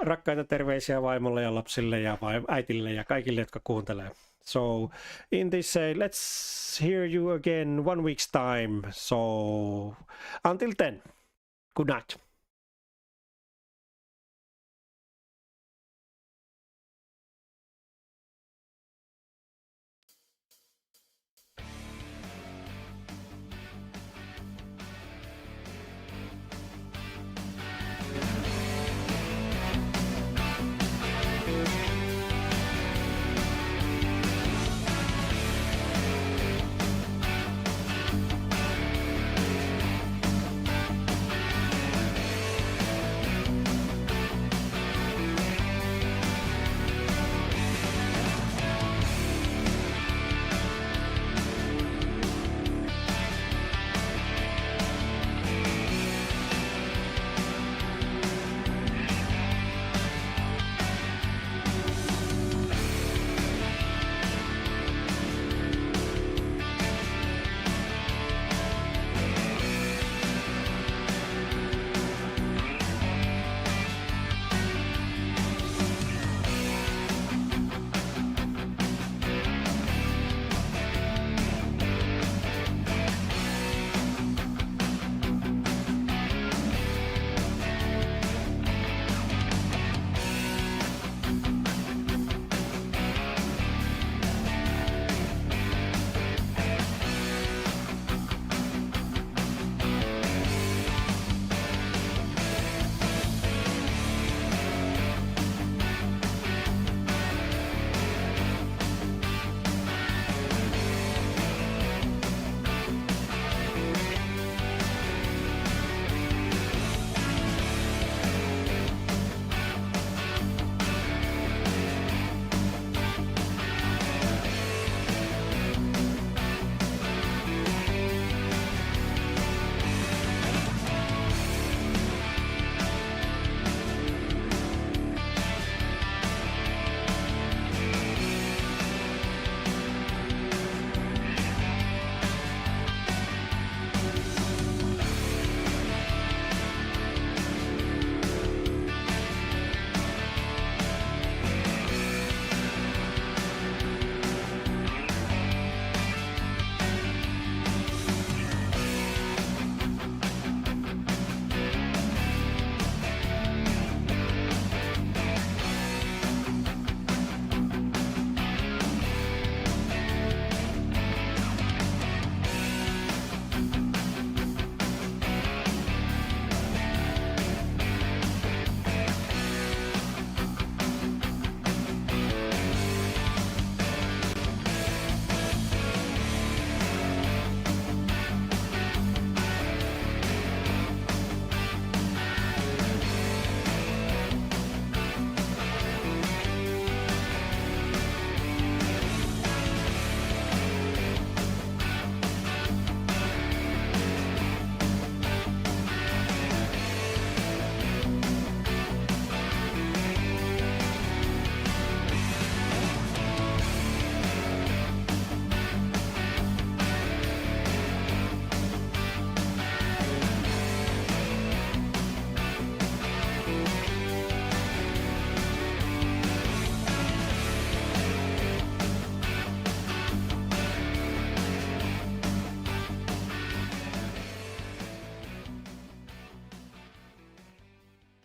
rakkaita terveisiä vaimolle ja lapsille ja äitille ja kaikille, jotka kuuntelee. So in this let's hear you again 1 week's time. So until then, good night.